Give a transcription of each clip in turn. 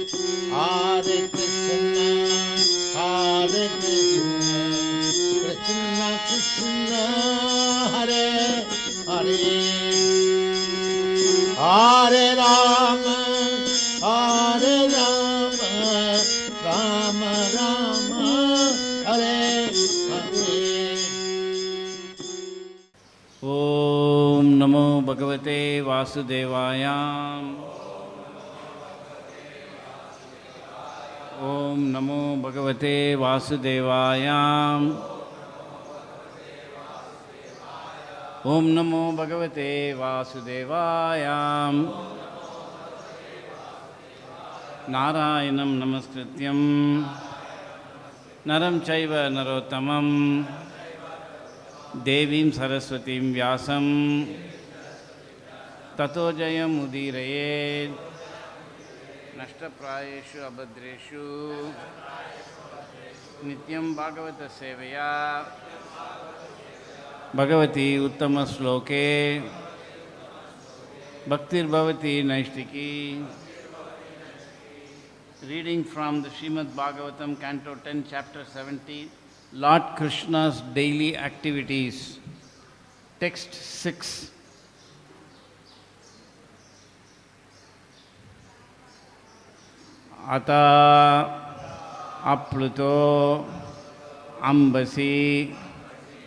Hare Krishna, Hare Krishna, Krishna Krishna, Hare Hare, Hare Rama, Hare Rama, Rama Rama, Hare Hare. Om Namo Bhagavate Vasudevaya. Om Namo Bhagavate Vasudevaya. Om Namo Bhagavate Vasudevaya. Narayanam Namaskrityam Naram Chaiva Narottamam Devim Saraswatim Vyasam Tato Jayam Udirayet Nashtaprayeshu Abhadreshu Nityam Bhagavata Sevaya Bhagavati Uttama Sloke Bhaktir Bhavati Naishtiki. Reading from the Srimad Bhagavatam, Canto 10, Chapter 70, Lord Krishna's daily activities. Text 6. Ata apluto ambasi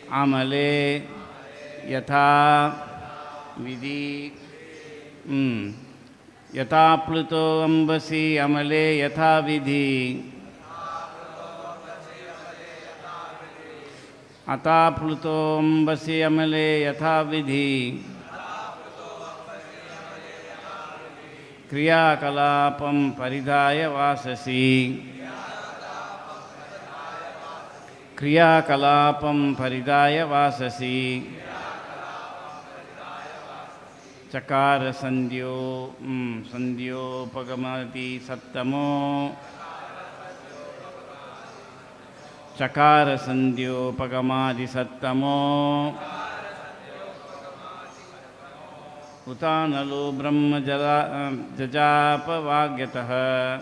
amale yatha vidhi. Yatha pluto ambasi amale yatha vidhi. Ata pluto ambasi amale yatha vidhi. Kriya kalapam paridhaya vasasi. Kriya kalapam paridhaya vasasi. Chakara sandhyo sandhyo pagamati sattamo. Chakara sandhyo pagamati sattamo. Utanalo brahma jajapa vagyataha.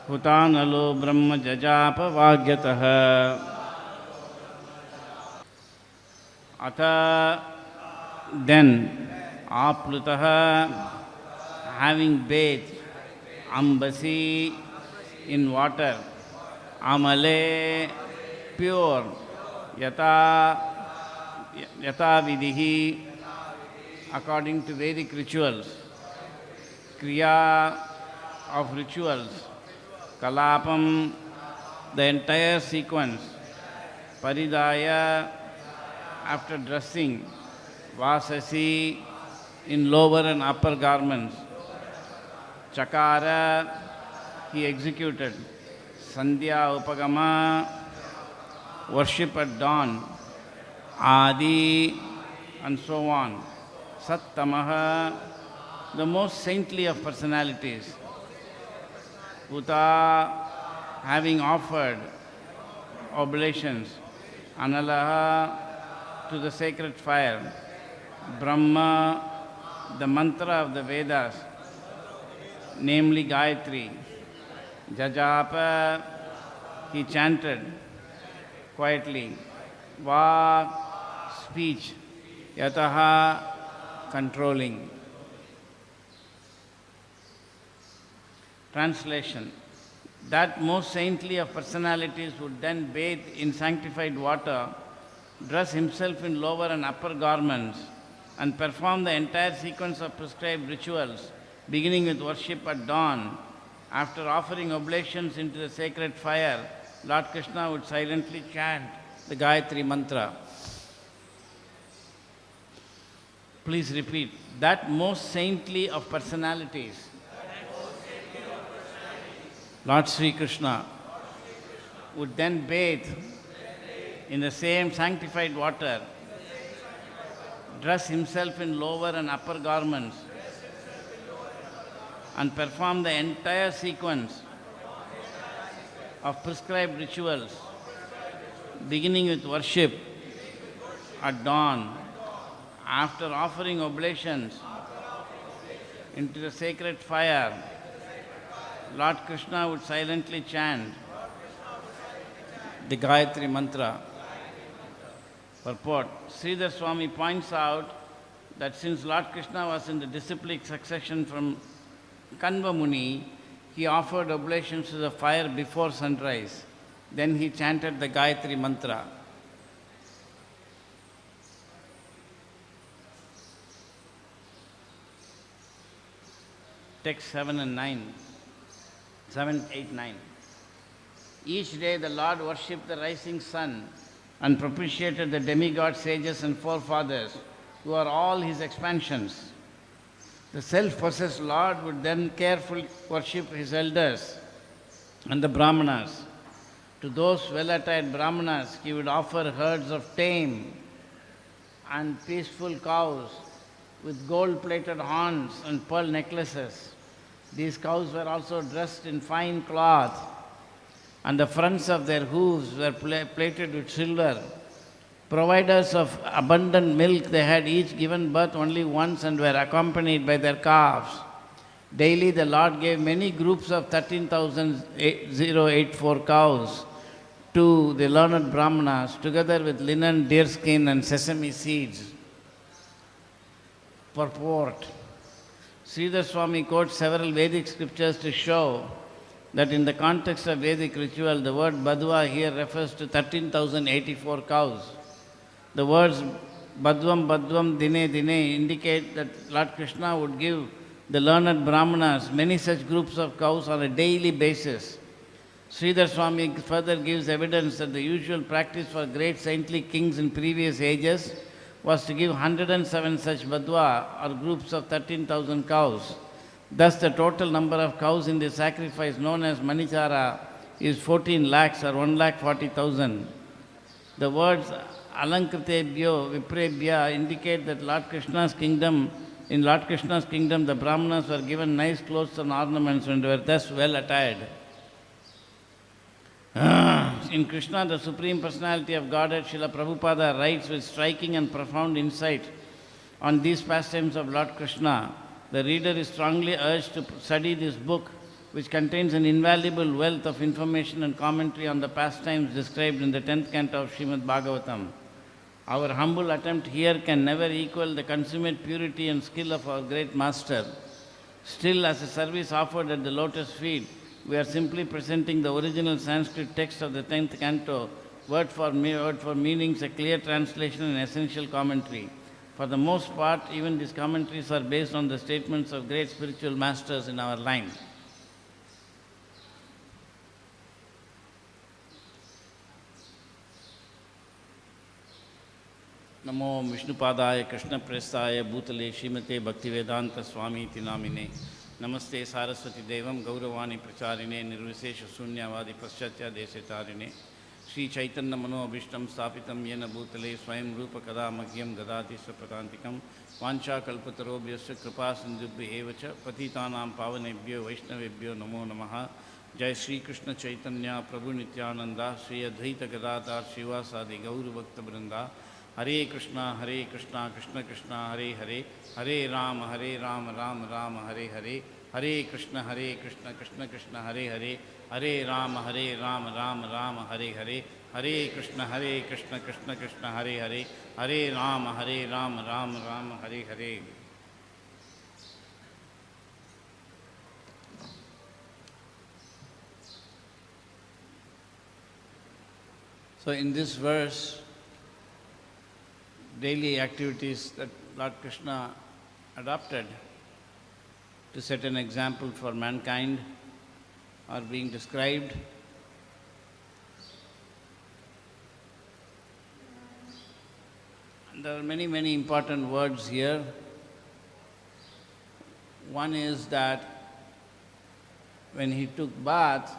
Utanalo brahma jajapa vagyataha. Atha, then, aplutaha, having bathed, ambasi, in water, amale, pure, yata vidhi, according to Vedic rituals, kriya of rituals, kalapam, the entire sequence, paridaya, after dressing, vasasi, in lower and upper garments, chakara, he executed, sandhya upagama, worship at dawn, adi, and so on, sattamaha, the most saintly of personalities, uta, having offered oblations, analaha, to the sacred fire, Brahma, the mantra of the Vedas, namely Gayatri, Jajapa, he chanted quietly, Vak, speech, Yataha, controlling. Translation. That most saintly of personalities would then bathe in sanctified water, dress himself in lower and upper garments, and perform the entire sequence of prescribed rituals, beginning with worship at dawn. After offering oblations into the sacred fire, Lord Krishna would silently chant the Gayatri mantra. Please repeat. That most saintly of personalities, Lord Sri Krishna, would then bathe in the same sanctified water, dress himself in lower and upper garments, and perform the entire sequence of prescribed rituals, beginning with worship at dawn, after offering oblations into the sacred fire, Lord Krishna would silently chant the Gayatri mantra. Purport. Sridhar Swami points out that since Lord Krishna was in the disciplic succession from Kanva Muni, he offered oblations to the fire before sunrise. Then he chanted the Gayatri mantra. Text 7 and 9. 7, 8, 9. Each day the Lord worshipped the rising sun and propitiated the demigod sages and forefathers, who are all his expansions. The self-possessed Lord would then carefully worship his elders and the brahmanas. To those well-attired brahmanas, he would offer herds of tame and peaceful cows with gold-plated horns and pearl necklaces. These cows were also dressed in fine cloth, and the fronts of their hooves were plated with silver. Providers of abundant milk, they had each given birth only once and were accompanied by their calves. Daily the Lord gave many groups of 13,084 cows to the learned brahmanas, together with linen, deerskin and sesame seeds. Purport. Sridhar Swami quotes several Vedic scriptures to show that in the context of Vedic ritual, the word Badwa here refers to 13,084 cows. The words Badvam Badvam Dine Dine indicate that Lord Krishna would give the learned brahmanas many such groups of cows on a daily basis. Sridhar Swami further gives evidence that the usual practice for great saintly kings in previous ages was to give 107 such Badwa or groups of 13,000 cows. Thus the total number of cows in the sacrifice known as Manichara is 14 lakhs or 1,40,000. The words Alankritebhyo Viprebhya indicate that in Lord Krishna's kingdom, the brahmanas were given nice clothes and ornaments and were thus well attired. In Krishna, the Supreme Personality of Godhead, Srila Prabhupada writes with striking and profound insight on these pastimes of Lord Krishna. The reader is strongly urged to study this book, which contains an invaluable wealth of information and commentary on the pastimes described in the 10th canto of Srimad Bhagavatam. Our humble attempt here can never equal the consummate purity and skill of our great master. Still, as a service offered at the lotus feet, we are simply presenting the original Sanskrit text of the 10th canto, word for meanings, a clear translation and essential commentary. For the most part, even these commentaries are based on the statements of great spiritual masters in our line. Namo Vishnupadaya Krishna Prestaya Bhutale Srimate Bhaktivedanta Swami Iti Namine Namaste Saraswati Devam Gauravani Pracharine Nirvishesha Sunyavadi Paschatya Desetarine Sri Chaitanya Mano Abhishtam Stapitam Yena Bhutale Swayam Rupa Kada Magyam Gadati Sapratantikam Vancha Kalpatarobhyasya Kripa Sindhubhya Evacha Patitanam Pavanebhyo Vaishnavebhyo Namo Namaha Jai Sri Krishna Chaitanya Prabhu Nityananda Sri Advaita Gadadhar Shivasadi Gauru Bhakta Vrinda Hare Krishna, Krishna Krishna, Hare Hare, Hare Rama, Rama Rama, Hare Hare, Hare Krishna, Krishna Krishna, Hare Hare, Hare Rama, Rama Rama, Hare Hare, Hare Krishna, Krishna Krishna, Hare Hare, Hare Rama, Rama Rama, Hare Hare. So in this verse, daily activities that Lord Krishna adopted to set an example for mankind are being described. And there are many, many important words here. One is that when he took bath,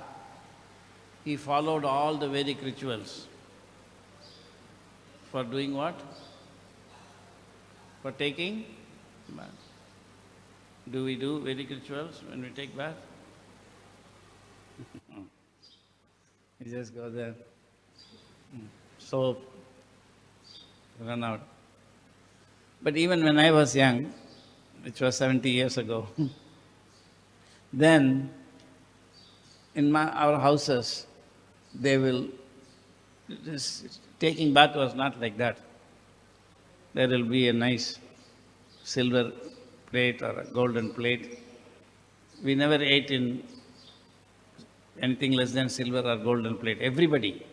he followed all the Vedic rituals. For doing what? For taking bath. Do we do Vedic rituals when we take bath? We just go there, soap, run out. But even when I was young, which was 70 years ago. Then, in our houses, they will, taking bath was not like that. There will be a nice silver plate or a golden plate. We never ate in anything less than silver or golden plate. Everybody.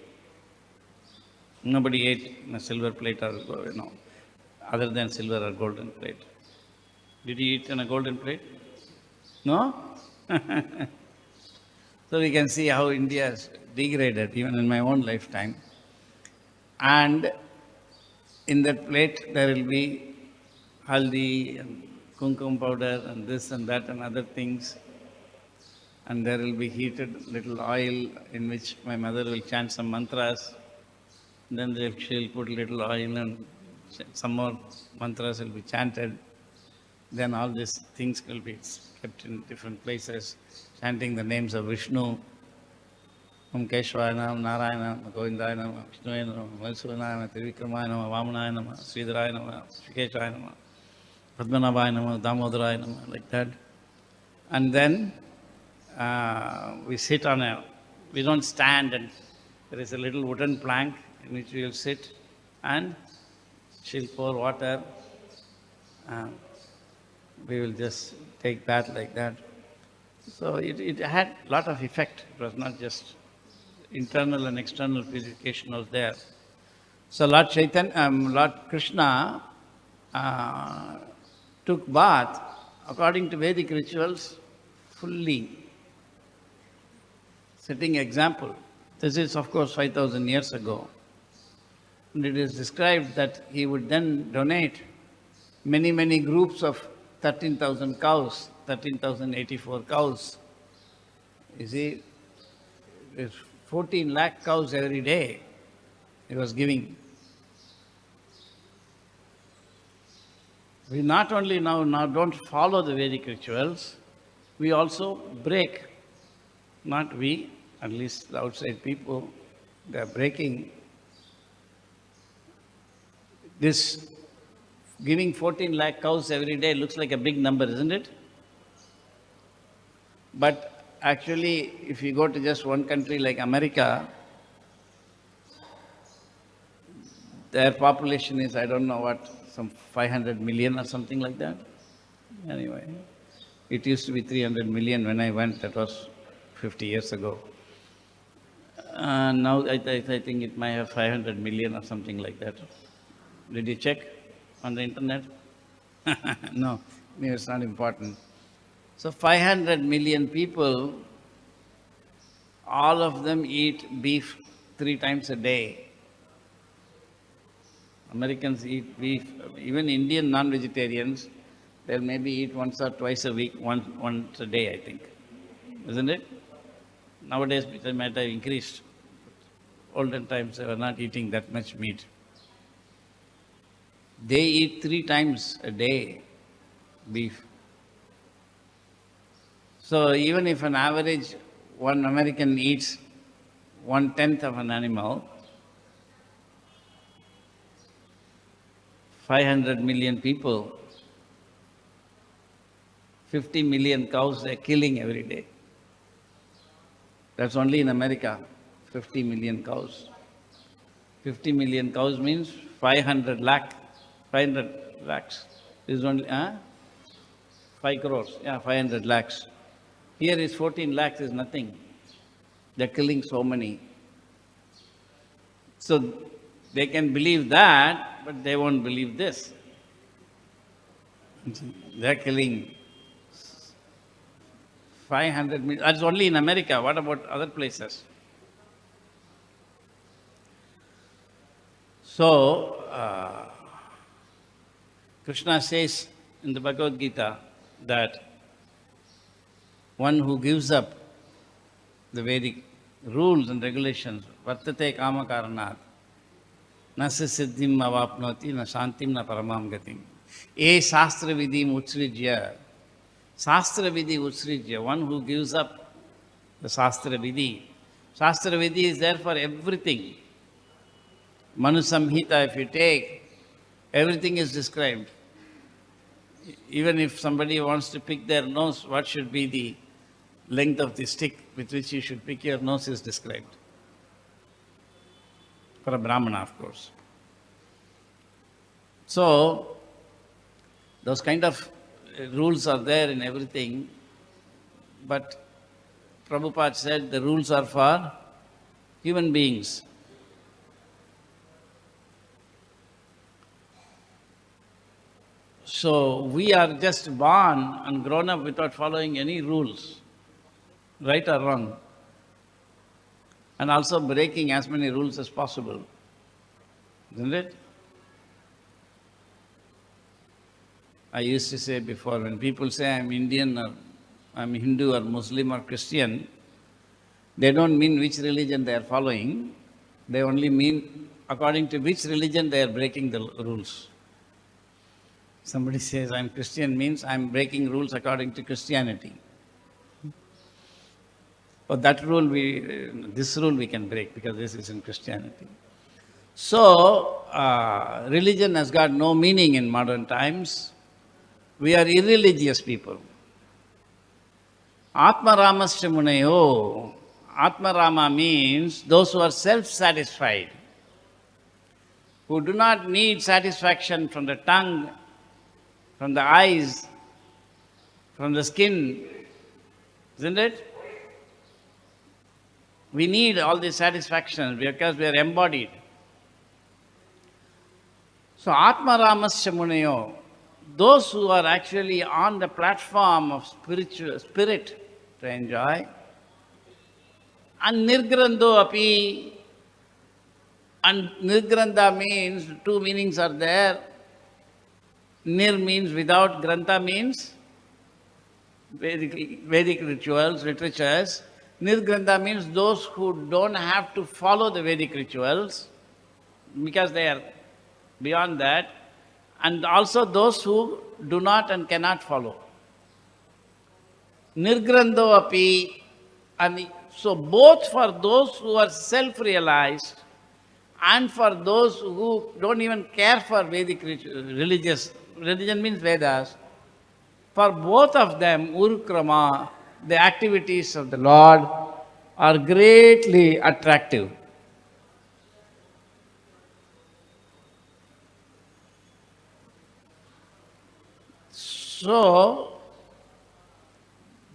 Nobody ate in a silver plate or, other than silver or golden plate. Did you eat in a golden plate? No? So we can see how India has degraded even in my own lifetime. And in that plate there will be haldi and kumkum powder and this and that and other things. And there will be heated little oil in which my mother will chant some mantras. Then she'll put little oil and some more mantras will be chanted. Then all these things will be kept in different places, chanting the names of Vishnu. Om Keshvaya Nama, Narayana, Govindaya Nama, Vishnuya Nama, Madhusudana Nama, Trivikramaya Nama, Vamanaya Nama, Sridharaya Nama, Shikeshvaya Nama, Padmanabhaya Nama, Damodaraya Nama, like that. And then we sit we don't stand, and there is a little wooden plank in which we will sit, and she'll pour water. We will just take bath like that. So it had a lot of effect. It was not just internal and external purification was there. So Lord Krishna took bath according to Vedic rituals fully, setting example. This is, of course, 5,000 years ago. And it is described that he would then donate many, many groups of 13,000 cows, 13,084 cows. You see, there's 14 lakh cows every day he was giving. We not only now don't follow the Vedic rituals, we also break, not we, at least the outside people, they are breaking this. Giving 14 lakh cows every day looks like a big number, isn't it? But actually, if you go to just one country like America, their population is, I don't know what, some 500 million or something like that. Anyway, it used to be 300 million when I went, that was 50 years ago. Now I think it might have 500 million or something like that. Did you check on the internet? No, it's not important. So 500 million people, all of them eat beef 3 times a day. Americans eat beef, even Indian non-vegetarians, they'll maybe eat once or twice a week, once a day, I think. Isn't it? Nowadays, it might have increased. Olden times, they were not eating that much meat. They eat 3 times a day beef. So even if an average one American eats 1/10 of an animal, 500 million people, 50 million cows they're killing every day. That's only in America, 50 million cows. 50 million cows means 500 lakhs. This is only 5 crores, 500 lakhs. Here is 14 lakhs is nothing. They're killing so many. So they can believe that, but they won't believe this. They're killing 500 million. That's only in America. What about other places? So, Krishna says in the Bhagavad Gita that one who gives up the Vedic rules and regulations, vartate kama karanat, na siddhim avapnoti, na shantim, na paramam gatim. Shastra vidim utsrijya, one who gives up the Shastra Vidhi. Shastra Vidhi is there for everything. Manu Samhita, if you take, everything is described. Even if somebody wants to pick their nose, what should be the length of the stick with which you should pick your nose is described. For a brahmana, of course. So, those kind of rules are there in everything, but Prabhupada said the rules are for human beings. So, we are just born and grown up without following any rules, right or wrong, and also breaking as many rules as possible, isn't it? I used to say before, when people say I'm Indian or I'm Hindu or Muslim or Christian, they don't mean which religion they are following. They only mean according to which religion they are breaking the rules. Somebody says I'm Christian means I'm breaking rules according to Christianity. But that rule this rule we can break because this is in Christianity. So, religion has got no meaning in modern times. We are irreligious people. Atmaramasya muneyo. Atmarama means those who are self-satisfied, who do not need satisfaction from the tongue, from the eyes, from the skin, isn't it? We need all these satisfactions because we are embodied. So, Atmaramasya muneyo, those who are actually on the platform of spirit to enjoy, and nirgrando api, and nirgranda means, two meanings are there. Nir means without, grantha means Vedic rituals, literatures. Nirgrantha means those who don't have to follow the Vedic rituals because they are beyond that, and also those who do not and cannot follow. Nirgrando api, and so both for those who are self-realized and for those who don't even care for Vedic religion means Vedas, for both of them, Urukrama, the activities of the Lord are greatly attractive. So,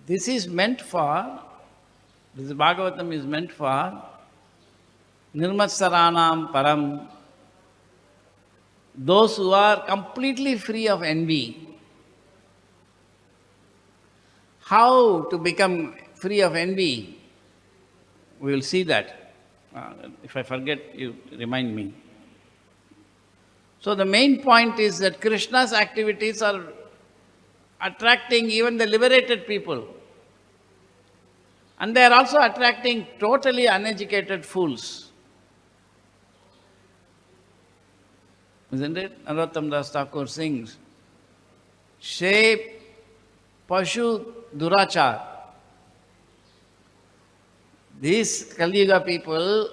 this Bhagavatam is meant for Nirmatsaranam Param, those who are completely free of envy. How to become free of envy? We will see that. If I forget, you remind me. So the main point is that Krishna's activities are attracting even the liberated people. And they are also attracting totally uneducated fools. Isn't it? Narottam Das Thakur sings, Shape Pashu Durachar. These Kali Yuga people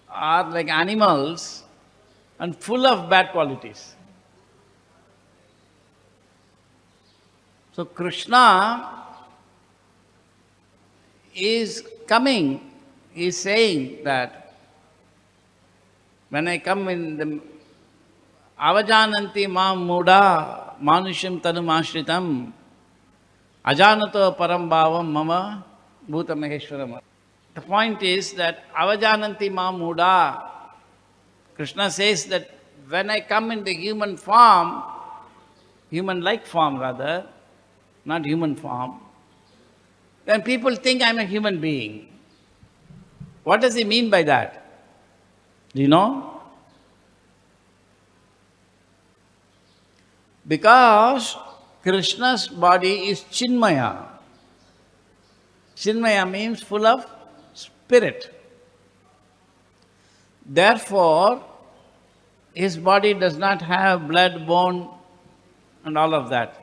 are like animals and full of bad qualities. So Krishna is coming, is saying that when I come in the Avajananti mam muda manushim tanum ashritam ajanato parambhavam mama bhuta maheshwaram. The point is that Avajananti mam muda, Krishna says that when I come in the human form, human-like form rather, not human form, then people think I'm a human being. What does he mean by that? Do you know? Because Krishna's body is Chinmaya. Chinmaya means full of spirit. Therefore, his body does not have blood, bone, and all of that.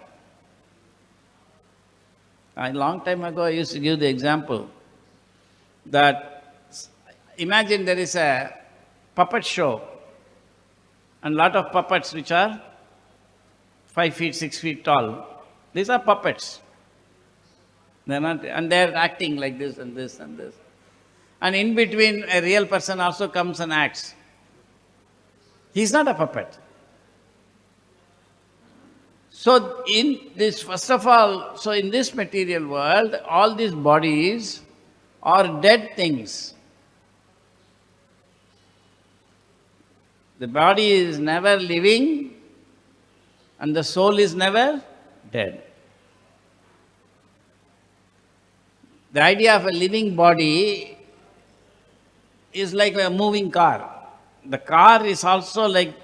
A long time ago, I used to give the example that imagine there is a puppet show and lot of puppets which are 5 feet, 6 feet tall. These are puppets. They're not, and they're acting like this and this and this. And in between, a real person also comes and acts. He's not a puppet. So in this, first of all, so in this material world, all these bodies are dead things. The body is never living and the soul is never dead. The idea of a living body is like a moving car. The car is also like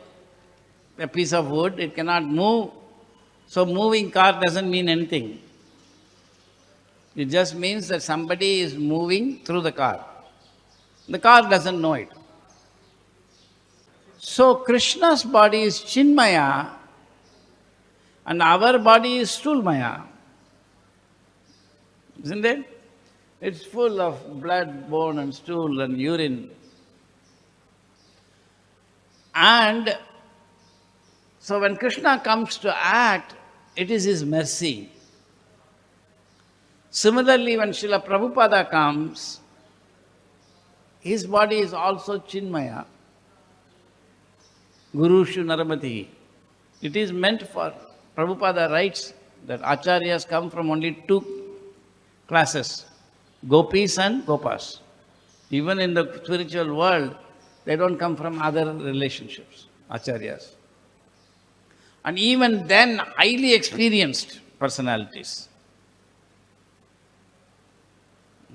a piece of wood, it cannot move. So moving car doesn't mean anything. It just means that somebody is moving through the car. The car doesn't know it. So Krishna's body is Chinmaya and our body is Stulmaya. Isn't it? It's full of blood, bone and stool and urine. And so when Krishna comes to act, it is his mercy. Similarly, when Srila Prabhupada comes, his body is also Chinmaya. Gurushu Naramati. It is meant for, Prabhupada writes that acharyas come from only two classes, gopis and gopas. Even in the spiritual world, they don't come from other relationships, acharyas. And even then, highly experienced personalities.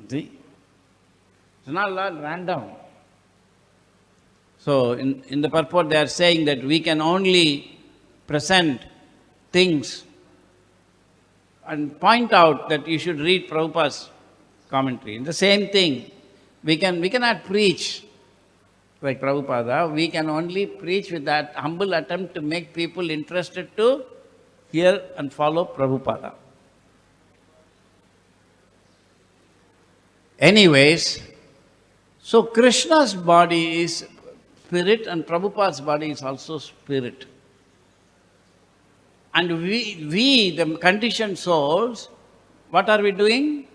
See? It's not all random. So, in the purport, they are saying that we can only present things and point out that you should read Prabhupada's commentary. The same thing, we cannot preach like Prabhupada, we can only preach with that humble attempt to make people interested to hear and follow Prabhupada. Anyways, so Krishna's body is spirit and Prabhupada's body is also spirit. And we, the conditioned souls, what are we doing?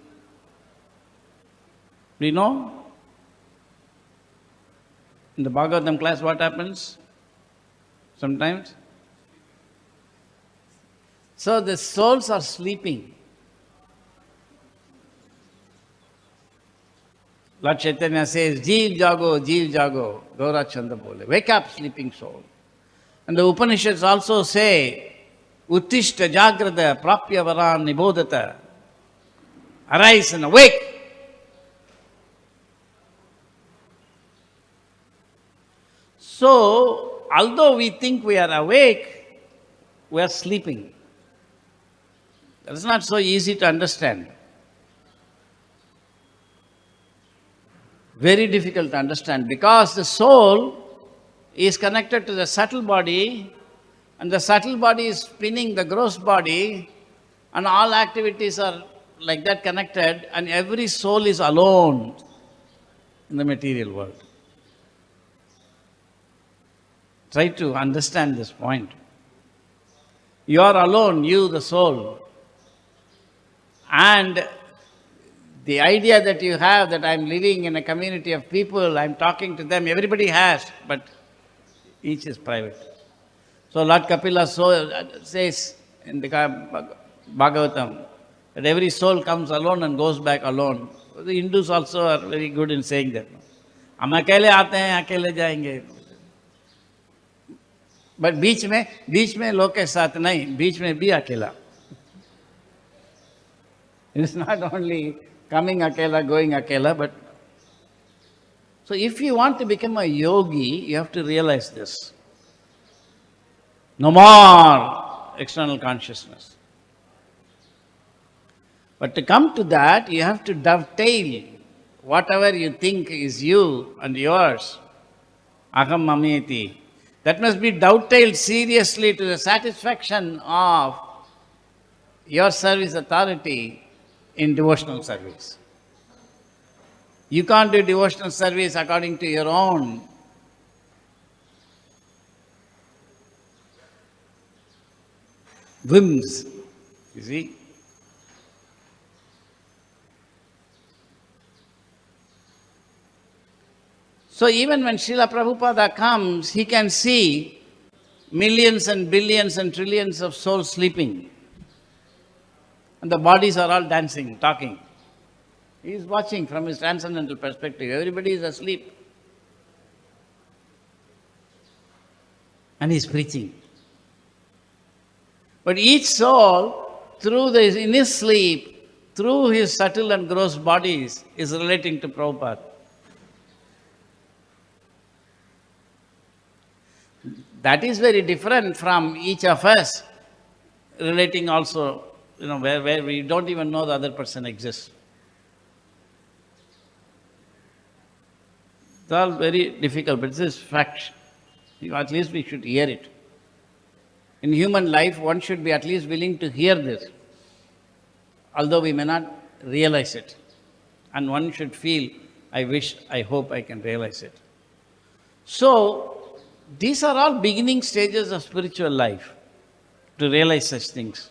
We know? In the Bhagavatam class, what happens? Sometimes? So the souls are sleeping. Lord Chaitanya says, Jeev jago, Gaura Chanda bole. Wake up, sleeping soul. And the Upanishads also say, Uttishta jagrada prapya varan nibodhata. Arise and awake. So, although we think we are awake, we are sleeping. That is not so easy to understand. Very difficult to understand because the soul is connected to the subtle body and the subtle body is spinning the gross body and all activities are like that connected and every soul is alone in the material world. Try to understand this point. You are alone, you the soul. And the idea that you have that I'm living in a community of people, I'm talking to them, everybody has, but each is private. So Lord Kapila says in the Bhagavatam that every soul comes alone and goes back alone. The Hindus also are very good in saying that. हम अकेले आते हैं, अकेले जाएंगे. But बीच में लोग के साथ नहीं, बीच में भी अकेला. It's not only coming akela, going akela, but so if you want to become a yogi, you have to realize this. No more external consciousness. But to come to that, you have to dovetail whatever you think is you and yours. Aham mameti. That must be dovetailed seriously to the satisfaction of your service authority in devotional service. You can't do devotional service according to your own. whims, you see. So even when Srila Prabhupada comes, he can see millions and billions and trillions of souls sleeping. And the bodies are all dancing, talking. He is watching from his transcendental perspective. Everybody is asleep. And he is preaching. But each soul, in his sleep, through his subtle and gross bodies, is relating to Prabhupada. That is very different from each of us relating also, where we don't even know the other person exists. It's all very difficult, but this is fact. At least we should hear it. In human life, one should be at least willing to hear this, although we may not realize it. And one should feel, I hope I can realize it. So, these are all beginning stages of spiritual life, to realize such things.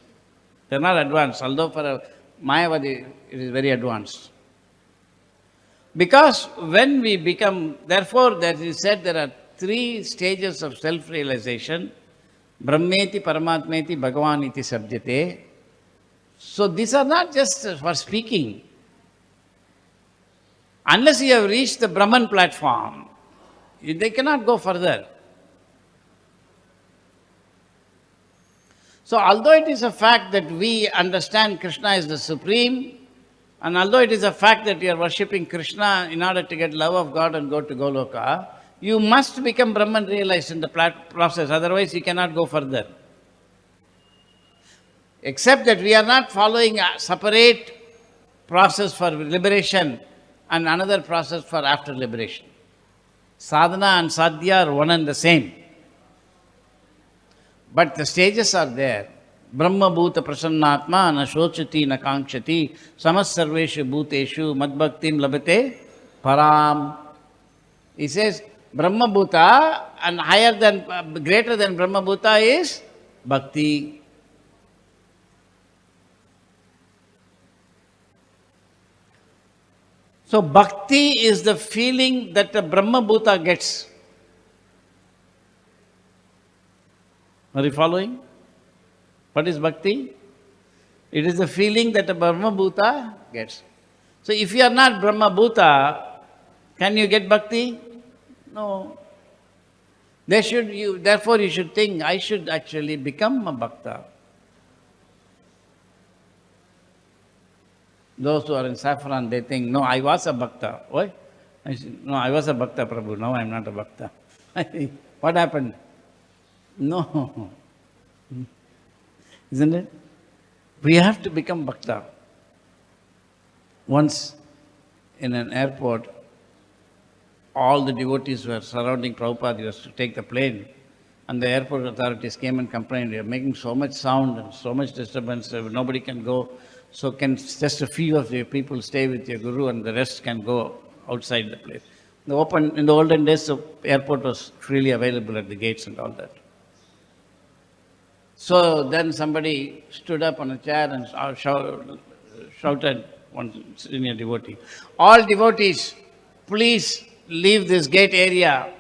They're not advanced, although for a Mayavadi it is very advanced. Because when we become, therefore, that is said, there are 3 stages of self-realization. Brahmeti, Paramatmeti, Bhagavaniti Sabdyate. So these are not just for speaking. Unless you have reached the Brahman platform, they cannot go further. So although it is a fact that we understand Krishna is the Supreme, and although it is a fact that you are worshipping Krishna in order to get love of God and go to Goloka, you must become Brahman realized in the process, otherwise you cannot go further. Except that we are not following a separate process for liberation and another process for after liberation. Sadhana and sadhya are one and the same. But the stages are there. Brahma bhuta prasannatma na shochati na kankshati samas sarveshu bhuteshu madbhaktim labate param. He says, Brahma bhuta and greater than Brahma bhuta is bhakti. So bhakti is the feeling that the Brahma bhuta gets. Are you following? What is bhakti? It is the feeling that a Brahma bhuta gets. So if you are not Brahma bhuta, can you get bhakti? No. Therefore you should think, I should actually become a bhakta. Those who are in saffron, they think, no, I was a bhakta. Why? I said, no, I was a bhakta, Prabhu. Now I am not a bhakta. What happened? No. Isn't it? We have to become bhakta. Once in an airport, all the devotees were surrounding Prabhupada. He was to take the plane. And the airport authorities came and complained, they are making so much sound and so much disturbance, nobody can go. So can just a few of your people stay with your guru and the rest can go outside the place. In the olden days, the airport was freely available at the gates and all that. So then somebody stood up on a chair and shouted, one senior devotee, all devotees, please leave this gate area.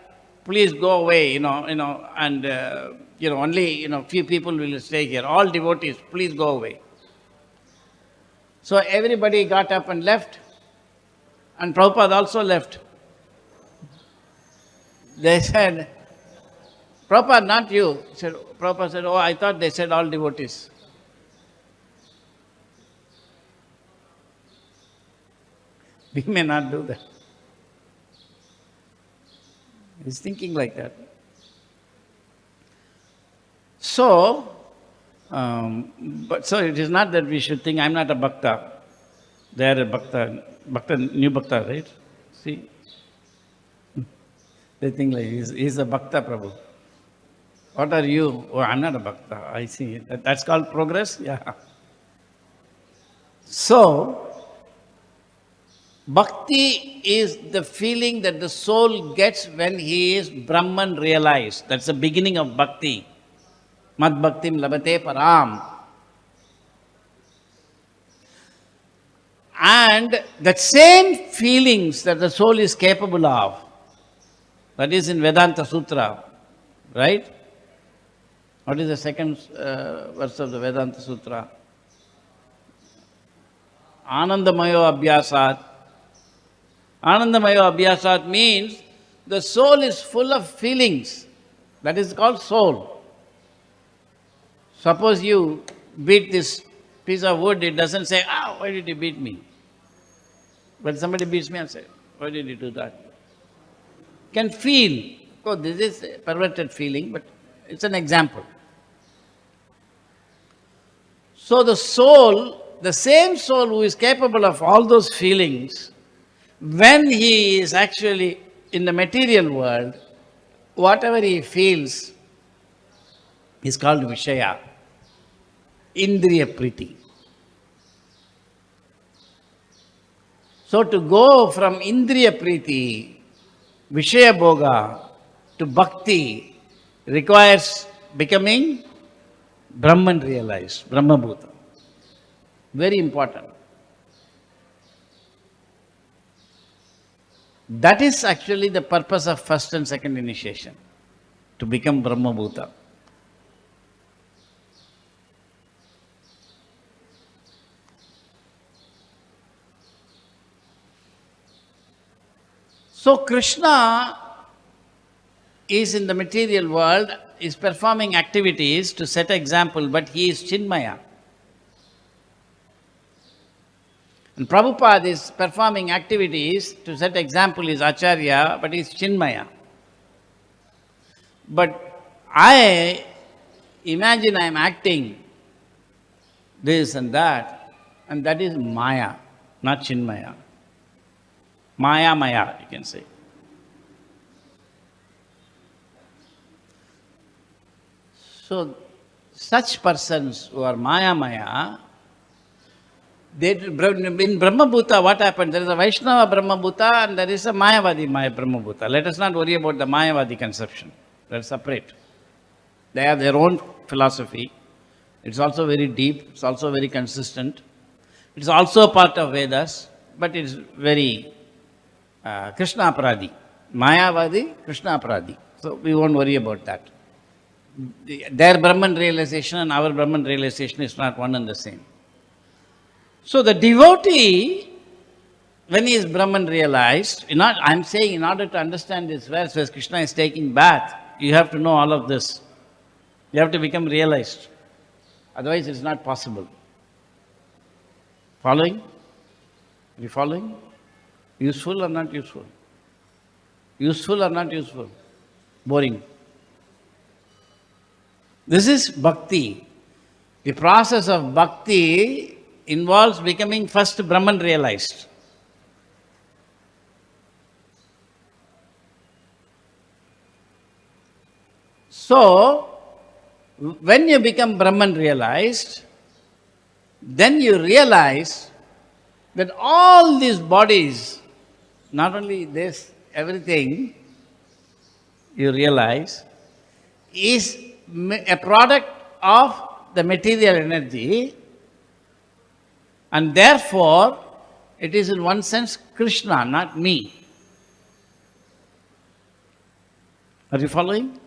Please go away, and only, few people will stay here. All devotees, please go away. So everybody got up and left, and Prabhupada also left. They said, Prabhupada, not you. Prabhupada said, oh, I thought they said all devotees. We may not do that. He's thinking like that. So it is not that we should think, I'm not a bhakta. They are a bhakta, new bhakta, right? See? They think like, he's a bhakta, Prabhu. What are you? Oh, I'm not a bhakta. I see. That's called progress? Yeah. So, bhakti is the feeling that the soul gets when he is Brahman realized. That's the beginning of bhakti. Mad bhaktim labate param. And that same feelings that the soul is capable of, that is in Vedanta Sutra, right? What is the second verse of the Vedanta Sutra? Anandamayo abhyasat. Anandamayo abhyasat means the soul is full of feelings. That is called soul. Suppose you beat this piece of wood, it doesn't say, why did you beat me? When somebody beats me, I say, why did you do that? Can feel. Oh, this is a perverted feeling, but it's an example. So the soul, the same soul who is capable of all those feelings, when he is actually in the material world, whatever he feels is called Vishaya, Indriya Priti. So to go from Indriya Priti, Vishaya Bhoga, to Bhakti requires becoming Brahman realized, Brahma Bhuta. Very important. That is actually the purpose of first and second initiation, to become Brahma Bhuta. So Krishna is in the material world, is performing activities to set example, but he is Chinmaya. And Prabhupada is performing activities to set example, is Acharya, but he is Chinmaya. But I imagine I am acting this and that is Maya, not Chinmaya. Maya, you can say. So, such persons who are Maya, in Brahma Bhuta, what happened? There is a Vaishnava Brahma Bhuta and there is a Mayavadi Brahma Bhuta. Let us not worry about the Mayavadi conception. They are separate. They have their own philosophy. It's also very deep. It's also very consistent. It's also a part of Vedas, but it's very Krishna Aparadi. Mayavadi, Krishna Aparadi. So we won't worry about that. Their Brahman realization and our Brahman realization is not one and the same. So the devotee, when he is Brahman realized, I'm saying in order to understand this verse where Krishna is taking bath, you have to know all of this. You have to become realized. Otherwise it's not possible. Following? Are you following? Useful or not useful? Useful or not useful? Boring. This is bhakti. The process of bhakti involves becoming first Brahman realized. So, when you become Brahman realized, then you realize that all these bodies, not only this, everything, you realize, is a product of the material energy, and therefore, it is in one sense Krishna, not me. Are you following?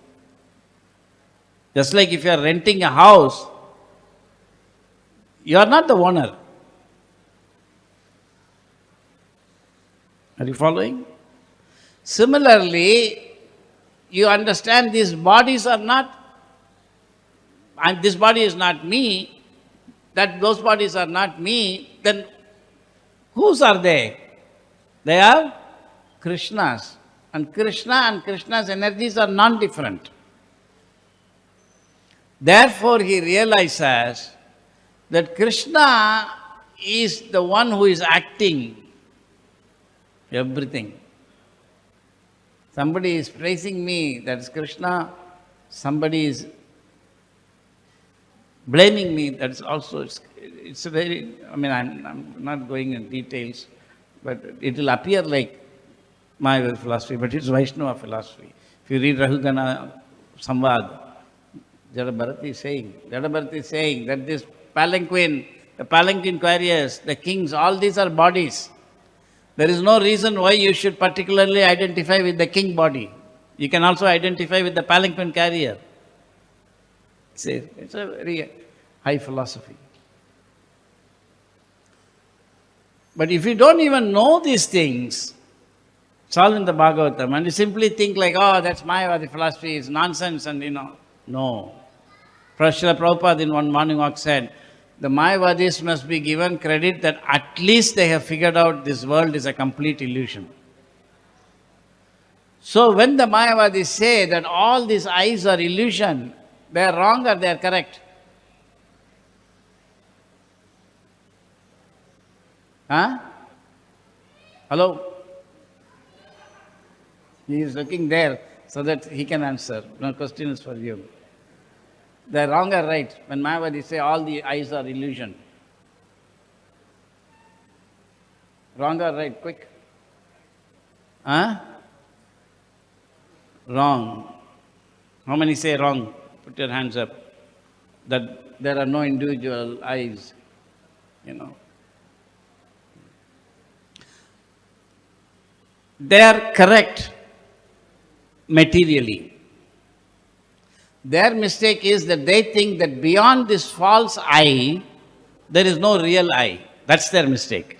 Just like if you are renting a house, you are not the owner. Are you following? Similarly, you understand these bodies are not, and this body is not me, that those bodies are not me, then whose are they? They are Krishna's. And Krishna and Krishna's energies are non-different. Therefore, he realizes that Krishna is the one who is acting everything. Somebody is praising me, that's Krishna. Somebody is blaming me, that's also, it's a very, I'm not going in details, but it will appear like my philosophy, but it's Vaishnava philosophy. If you read Rahugana Samvad, Jadabharati is saying that this palanquin, the palanquin carriers, the kings, all these are bodies. There is no reason why you should particularly identify with the king body. You can also identify with the palanquin carrier. See, it's a very high philosophy. But if you don't even know these things, it's all in the Bhagavatam, and you simply think like, oh, that's Mayavadi philosophy, it's nonsense, and no. Srila Prabhupada in one morning walk said, the Mayavadis must be given credit that at least they have figured out this world is a complete illusion. So when the Mayavadis say that all these eyes are illusion, they are wrong or they are correct? Huh? Hello? He is looking there so that he can answer. No question is for you. They are wrong or right when Mayavadis say all the eyes are illusion? Wrong or right? Quick. Huh? Wrong. How many say wrong? Put your hands up. That there are no individual eyes, They are correct materially. Their mistake is that they think that beyond this false eye, there is no real eye. That's their mistake.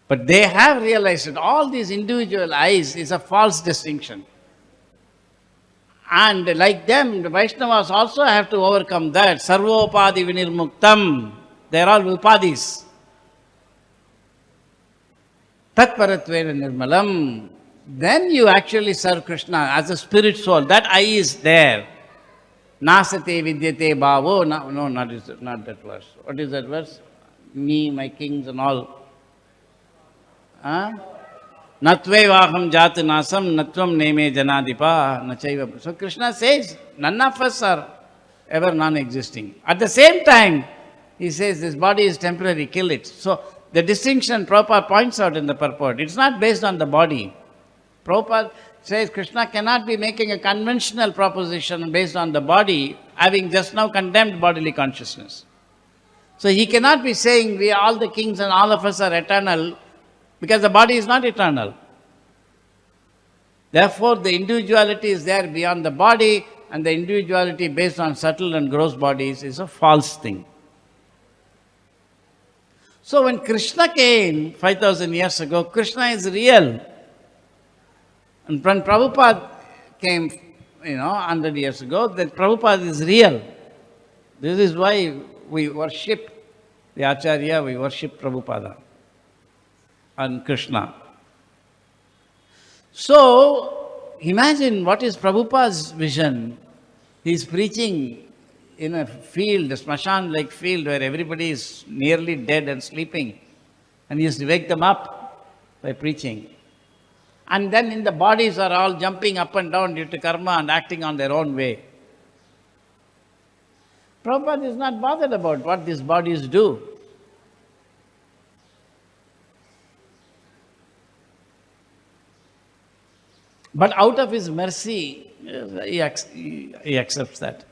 But they have realized that all these individual eyes is a false distinction. And like them, the Vaishnavas also have to overcome that. Sarvopadi vinirmuktam. They are all upadis. Tatparatvena nirmalam. Then you actually serve Krishna as a spirit soul. That eye is there. Nasate vidyate bhavo. No, not that verse. What is that verse? Me, my kings and all. Natvevaham jatu nasam natvam neme janadipa nachaiva. So Krishna says, none of us are ever non-existing. At the same time, he says this body is temporary, kill it. So the distinction Prabhupada points out in the purport, it's not based on the body. Prabhupada says Krishna cannot be making a conventional proposition based on the body, having just now condemned bodily consciousness. So he cannot be saying we all the kings and all of us are eternal, because the body is not eternal. Therefore, the individuality is there beyond the body, and the individuality based on subtle and gross bodies is a false thing. So when Krishna came 5,000 years ago, Krishna is real. And when Prabhupada came, 100 years ago, that Prabhupada is real. This is why we worship the Acharya, we worship Prabhupada and Krishna. So, imagine what is Prabhupada's vision. He is preaching in a field, a smashan-like field where everybody is nearly dead and sleeping. And he used to wake them up by preaching. And then in the bodies are all jumping up and down due to karma and acting on their own way. Prabhupada is not bothered about what these bodies do. But out of his mercy, he accepts that.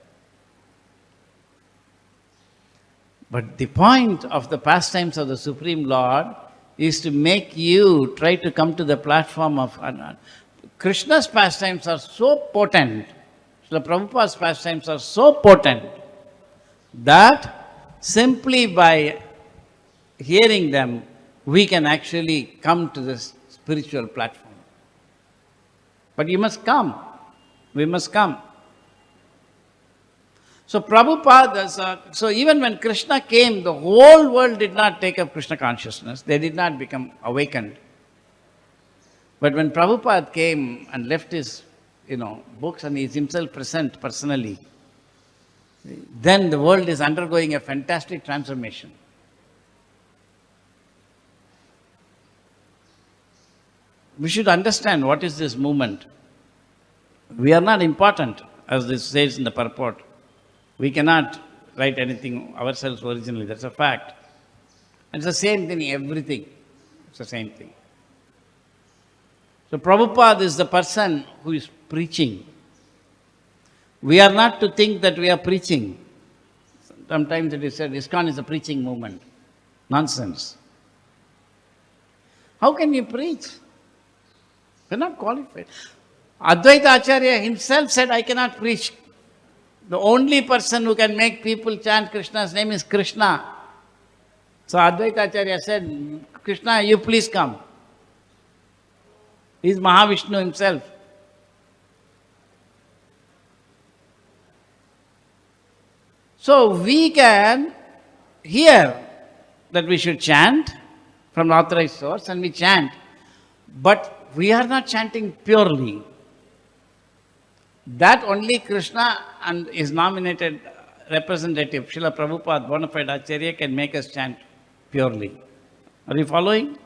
But the point of the pastimes of the Supreme Lord is to make you try to come to the platform of Krishna's pastimes are so potent, Srila Prabhupada's pastimes are so potent, that simply by hearing them, we can actually come to this spiritual platform. But you must come. We must come. So Prabhupada, so even when Krishna came, the whole world did not take up Krishna consciousness. They did not become awakened. But when Prabhupada came and left his, books and he is himself present personally, then the world is undergoing a fantastic transformation. We should understand what is this movement. We are not important, as this says in the purport. We cannot write anything ourselves originally, that's a fact. And it's the same thing, everything. It's the same thing. So Prabhupada is the person who is preaching. We are not to think that we are preaching. Sometimes it is said ISKCON is a preaching movement. Nonsense. How can you preach? We are not qualified. Advaita Acharya himself said, I cannot preach. The only person who can make people chant Krishna's name is Krishna. So Advaita Acharya said, Krishna, you please come. He is Mahavishnu himself. So we can hear that we should chant from authorized source, and we chant. But we are not chanting purely. That only Krishna and his nominated representative, Srila Prabhupada, bona fide Acharya, can make us chant purely. Are you following?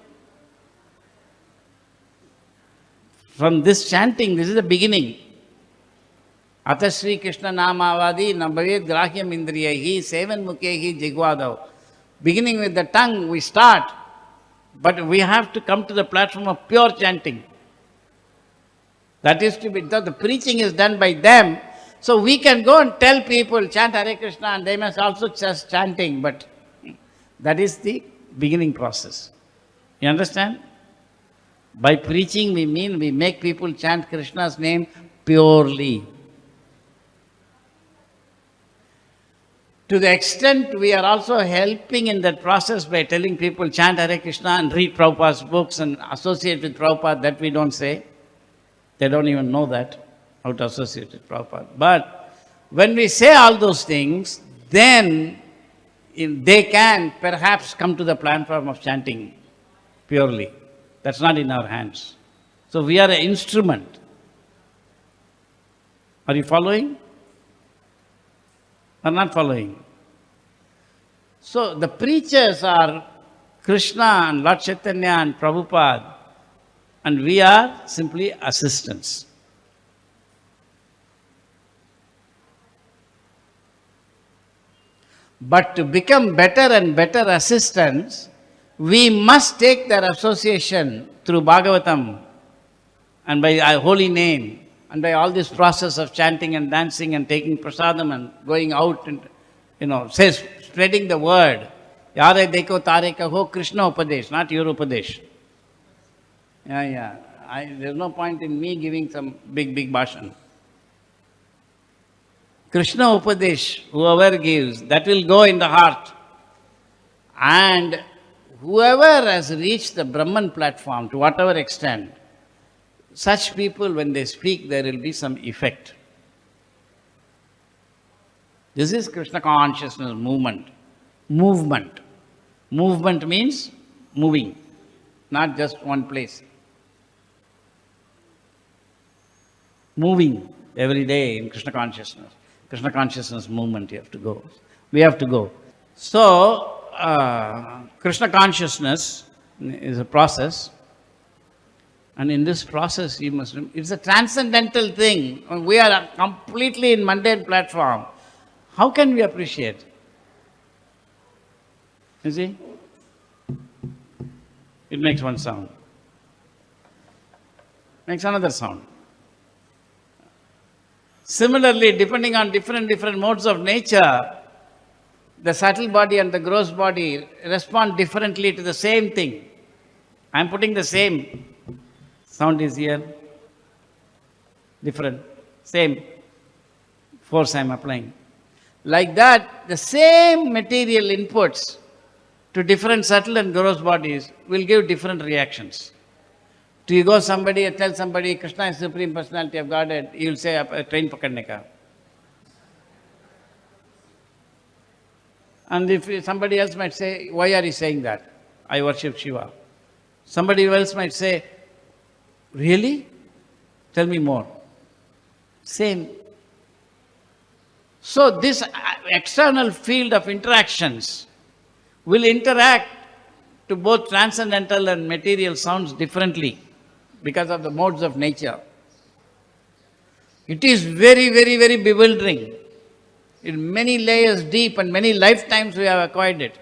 From this chanting, this is the beginning. Ata Sri Krishna Namavadi Nabhavet Grahyam Indriyahi Sevan Mukhehi Jigvadav. Beginning with the tongue, we start. But we have to come to the platform of pure chanting. That is to be done. The preaching is done by them. So we can go and tell people, chant Hare Krishna, and they must also just chanting. But that is the beginning process. You understand? By preaching, we mean we make people chant Krishna's name purely. To the extent we are also helping in that process by telling people chant Hare Krishna and read Prabhupada's books and associate with Prabhupada, that we don't say. They don't even know that, how to associate with Prabhupada. But when we say all those things, then they can perhaps come to the platform of chanting purely. That's not in our hands. So we are an instrument. Are you following? Or not following? So the preachers are Krishna and Lord Chaitanya and Prabhupada, and we are simply assistants. But to become better and better assistants, we must take their association through Bhagavatam and by our holy name and by all this process of chanting and dancing and taking prasadam and going out and, says, spreading the word. Yare deko tare kaho Krishna Upadesh, not your Upadesh. There's no point in me giving some big bhashan. Krishna Upadesh, whoever gives, that will go in the heart. And whoever has reached the Brahman platform, to whatever extent, such people, when they speak, there will be some effect. This is Krishna consciousness movement. Movement. Movement means moving, not just one place. Moving every day in Krishna consciousness. Krishna consciousness movement, you have to go. We have to go. So, Krishna consciousness is a process. And in this process, you must, it's a transcendental thing. We are completely in mundane platform. How can we appreciate? You see? It makes one sound. Makes another sound. Similarly, depending on different modes of nature, the subtle body and the gross body respond differently to the same thing. I am putting the same. Sound is here. Different. Same. Force I am applying. Like that, the same material inputs to different subtle and gross bodies will give different reactions. Do you go somebody and tell somebody Krishna is Supreme Personality of Godhead, he will say, train pakadne ka. And if somebody else might say, why are you saying that? I worship Shiva. Somebody else might say, really? Tell me more. Same. So this external field of interactions will interact to both transcendental and material sounds differently because of the modes of nature. It is very bewildering. In many layers deep and many lifetimes we have acquired it.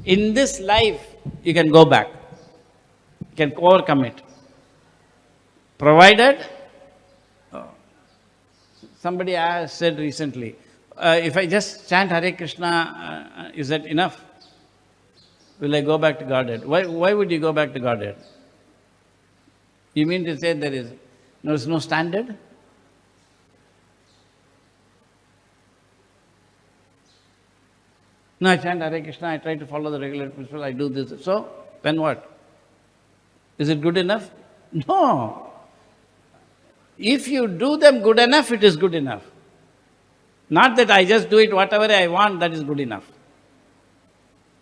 In this life, you can go back. You can overcome it. Provided Somebody said recently, if I just chant Hare Krishna, is that enough? Will I go back to Godhead? Why would you go back to Godhead? You mean to say there is no standard? No, I chant Hare Krishna, I try to follow the regular principle, I do this. So, then what? Is it good enough? No. If you do them good enough, it is good enough. Not that I just do it whatever I want, that is good enough.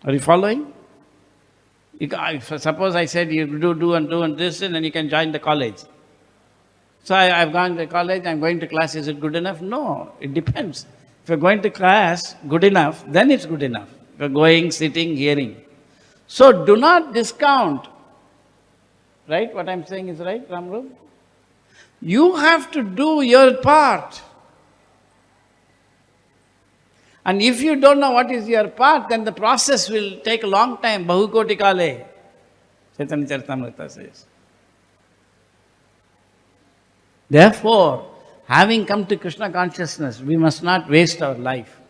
Are you following? Suppose I said you do and this, and then you can join the college. So I've gone to college, I'm going to class, is it good enough? No, it depends. If you're going to class good enough, then it's good enough. If you're going, sitting, hearing. So do not discount. Right? What I'm saying is right, Ramru? You have to do your part. And if you don't know what is your part, then the process will take a long time. Bahukoti kale. Chaitanya Charitamrita says. Therefore, having come to Krishna consciousness, we must not waste our life.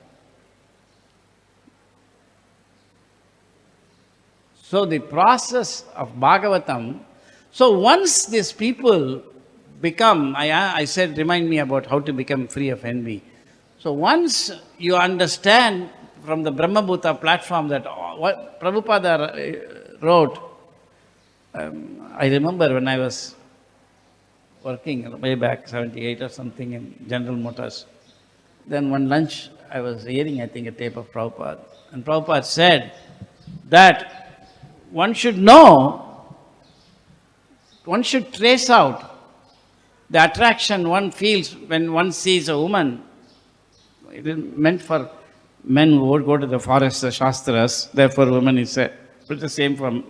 So the process of Bhagavatam, so once these people become, I said, remind me about how to become free of envy. So once you understand from the Brahmabhuta platform that what Prabhupada wrote, I remember when I was working way back, 78 or something in General Motors. Then one lunch, I was hearing, I think, a tape of Prabhupada. And Prabhupada said that one should know, one should trace out the attraction one feels when one sees a woman. It is meant for men who would go to the forest, the Shastras, therefore women is said. But the same for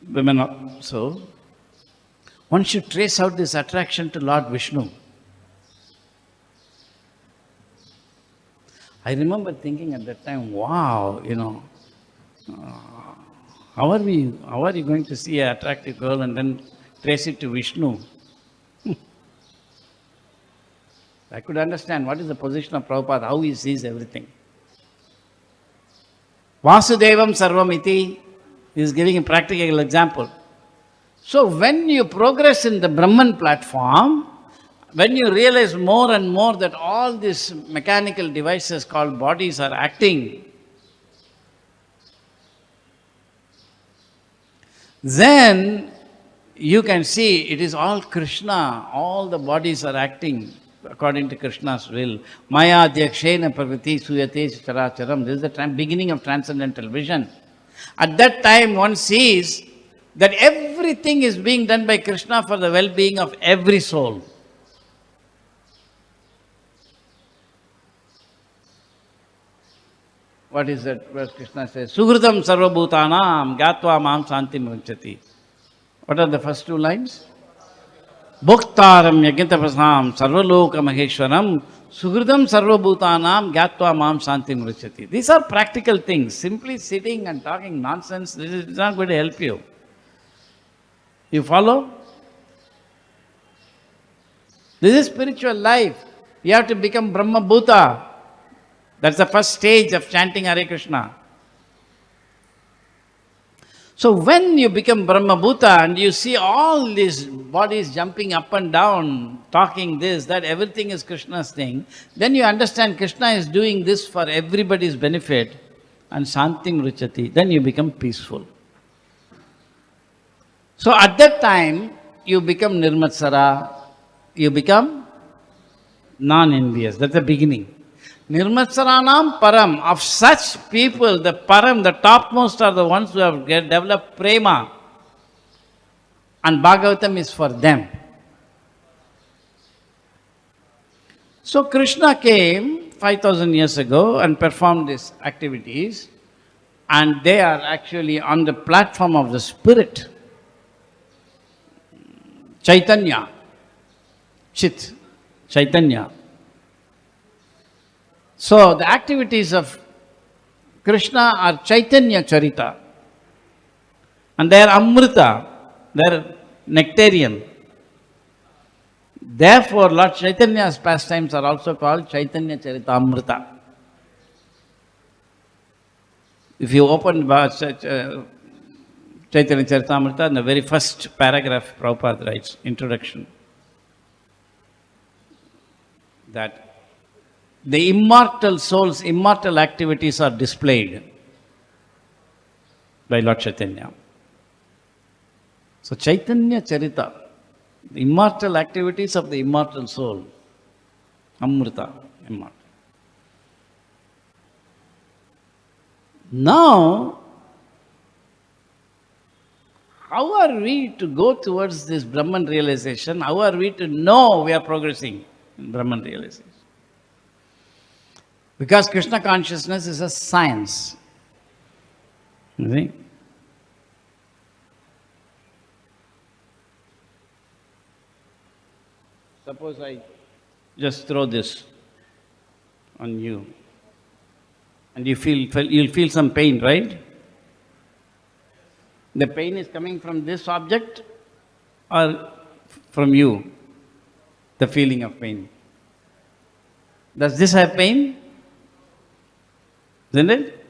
women also. One should trace out this attraction to Lord Vishnu. I remember thinking at that time, wow, how are you going to see an attractive girl and then trace it to Vishnu? I could understand what is the position of Prabhupada, how he sees everything. Vasudevam sarvam iti, he is giving a practical example. So when you progress in the Brahman platform, when you realize more and more that all these mechanical devices called bodies are acting, then you can see it is all Krishna, all the bodies are acting according to Krishna's will. Maya Adhyakshena Praviti Suyate Characharam. This is the beginning of transcendental vision. At that time, one sees that everything is being done by Krishna for the well-being of every soul. What is that verse Krishna says? Suhridam sarvabhutanam gyatva mam santim vachati. What are the first two lines? Bhoktaram yajnatapasam sarvaloka maheshwaram suhridam sarvabhutanam gyatva mam santim vachati. These are practical things. Simply sitting and talking nonsense, this is not going to help you. You follow? This is spiritual life. You have to become Brahma Bhuta. That's the first stage of chanting Hare Krishna. So when you become Brahma Bhuta and you see all these bodies jumping up and down, talking this, that, everything is Krishna's thing, then you understand Krishna is doing this for everybody's benefit, and Santim Ruchati, then you become peaceful. So at that time, you become Nirmatsara, you become non-envious. That's the beginning. Nirmatsaranam Param. Of such people, the Param, the topmost are the ones who have developed prema. And Bhagavatam is for them. So Krishna came 5,000 years ago and performed these activities. And they are actually on the platform of the spirit. Chaitanya. Chit. Chaitanya. So the activities of Krishna are Chaitanya Charita. And they are Amrita. They are nectarian. Therefore, Lord Chaitanya's pastimes are also called Chaitanya Charitamrita. If you open Chaitanya Charitamrita, in the very first paragraph, Prabhupada writes, introduction, that the immortal soul's immortal activities are displayed by Lord Chaitanya. So Chaitanya Charita, the immortal activities of the immortal soul, Amrita, immortal. Now, how are we to go towards this Brahman realization? How are we to know we are progressing in Brahman realization? Because Krishna consciousness is a science. You see? Suppose I just throw this on you, and you'll feel some pain, right? The pain is coming from this object or from you, the feeling of pain. Does this have pain? Isn't it?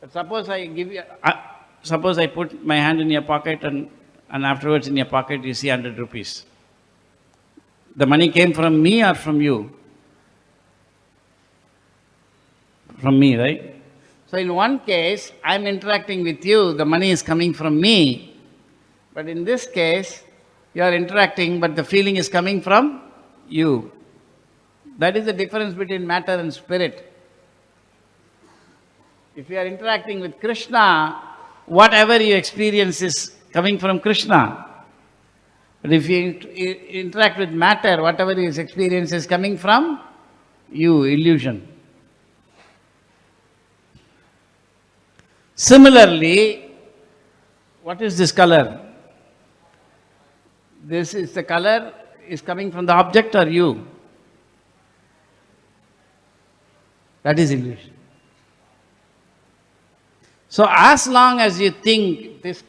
But suppose I put my hand in your pocket and afterwards in your pocket you see 100 rupees. The money came from me or from you? From me, right? So in one case, I'm interacting with you, the money is coming from me. But in this case, you are interacting, but the feeling is coming from you. That is the difference between matter and spirit. If you are interacting with Krishna, whatever you experience is coming from Krishna. But if you interact with matter, whatever is experience is coming from you, illusion. Similarly, what is this color? This is the color is coming from the object or you? That is illusion. So as long as you think this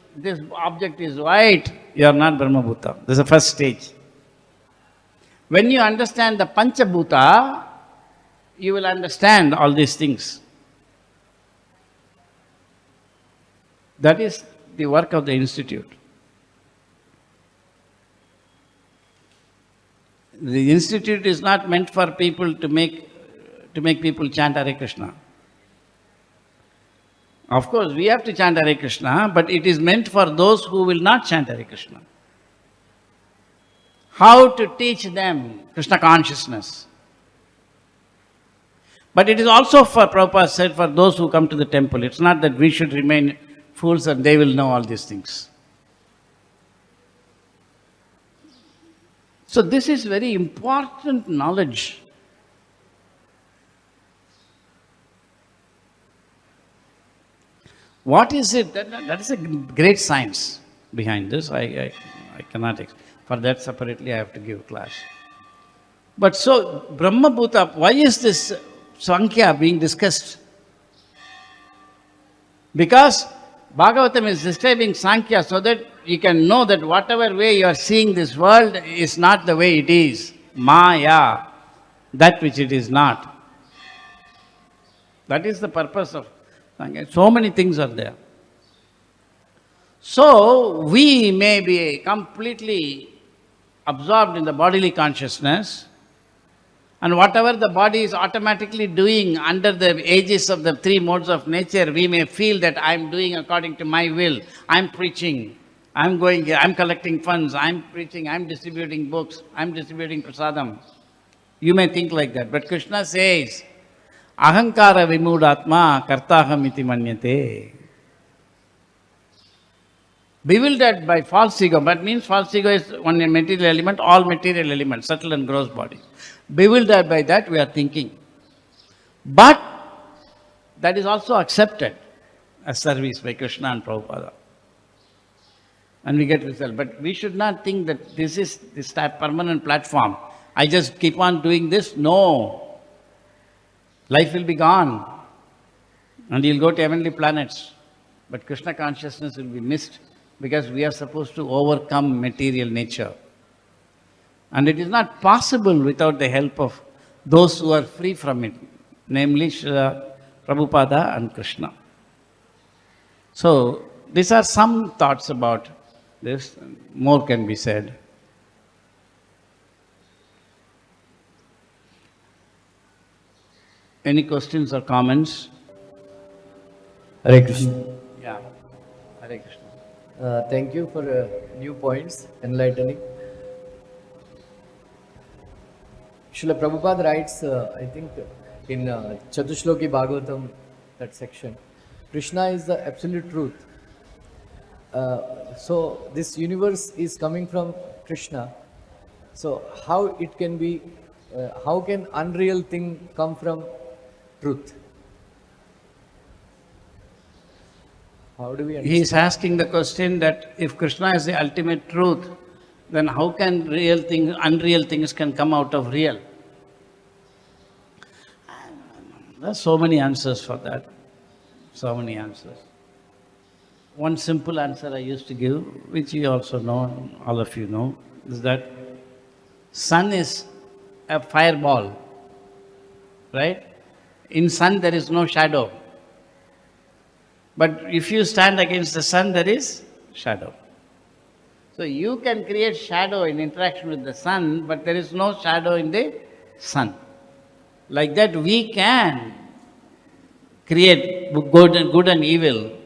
object is white, you are not Brahmabhuta. This is the first stage. When you understand the Panchabhuta, you will understand all these things. That is the work of the institute. The institute is not meant for people to make people chant Hare Krishna. Of course, we have to chant Hare Krishna, but it is meant for those who will not chant Hare Krishna. How to teach them Krishna consciousness. But it is also for, Prabhupada said, for those who come to the temple. It's not that we should remain fools and they will know all these things. So this is very important knowledge. What is it? That is a great science behind this. I cannot, for that separately I have to give class. But so, Brahmabhuta, why is this Sankhya being discussed? Because Bhagavatam is describing Sankhya so that you can know that whatever way you are seeing this world is not the way it is. Maya, that which it is not. That is the purpose of Sankhya. So many things are there. So, we may be completely absorbed in the bodily consciousness, and whatever the body is automatically doing under the aegis of the three modes of nature, we may feel that I am doing according to my will. I am preaching, I am collecting funds, I am preaching, I am distributing books, I am distributing prasadam. You may think like that. But Krishna says, Ahankara vimudatma kartaham iti manyate. Bewildered by false ego. That means false ego is one material element, all material elements, subtle and gross body. Bewildered by that, we are thinking. But that is also accepted as service by Krishna and Prabhupada. And we get result. But we should not think that this is this type permanent platform. I just keep on doing this. No. Life will be gone. And you'll go to heavenly planets. But Krishna consciousness will be missed because we are supposed to overcome material nature. And it is not possible without the help of those who are free from it, namely Srila Prabhupada and Krishna. So, these are some thoughts about this. More can be said. Any questions or comments? Hare Krishna. Yeah. Hare Krishna. Thank you for new points, enlightening. Srila Prabhupada writes, I think, in Chatushloki Bhagavatam, that section, Krishna is the absolute truth. So this universe is coming from Krishna. So how it can be, how can unreal thing come from truth? How do we understand? He is asking the question that if Krishna is the ultimate truth, then how can real things, unreal things can come out of real? There's so many answers for that. So many answers. One simple answer I used to give, which you also know, all of you know, is that sun is a fireball, right? In sun there is no shadow. But if you stand against the sun, there is shadow. So you can create shadow in interaction with the sun, but there is no shadow in the sun. Like that, we can create good and evil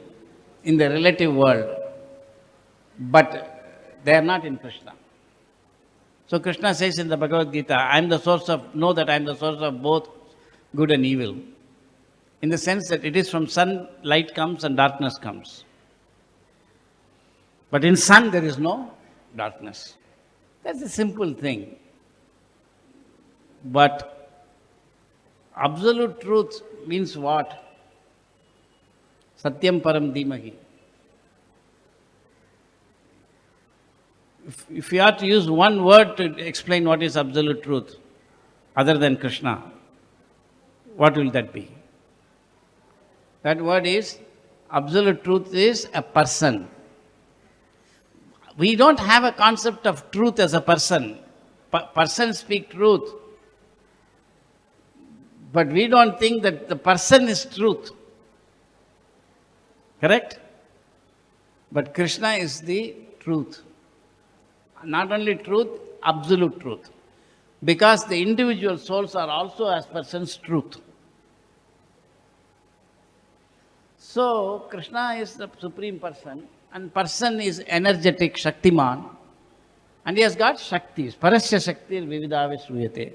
in the relative world, but they are not in Krishna. So Krishna says in the Bhagavad Gita, know that I am the source of both good and evil. In the sense that it is from sun, light comes and darkness comes. But in sun, there is no darkness. That's a simple thing. But absolute truth means what? Satyam param dhimahi. If you are to use one word to explain what is absolute truth, other than Krishna, what will that be? That word is, absolute truth is a person. We don't have a concept of truth as a person. Persons speak truth. But we don't think that the person is truth. Correct? But Krishna is the truth. Not only truth, absolute truth. Because the individual souls are also as persons truth. So, Krishna is the supreme person, and person is energetic, Shaktiman, and he has got Shaktis. Parasya Shaktir Vividha Visruyate.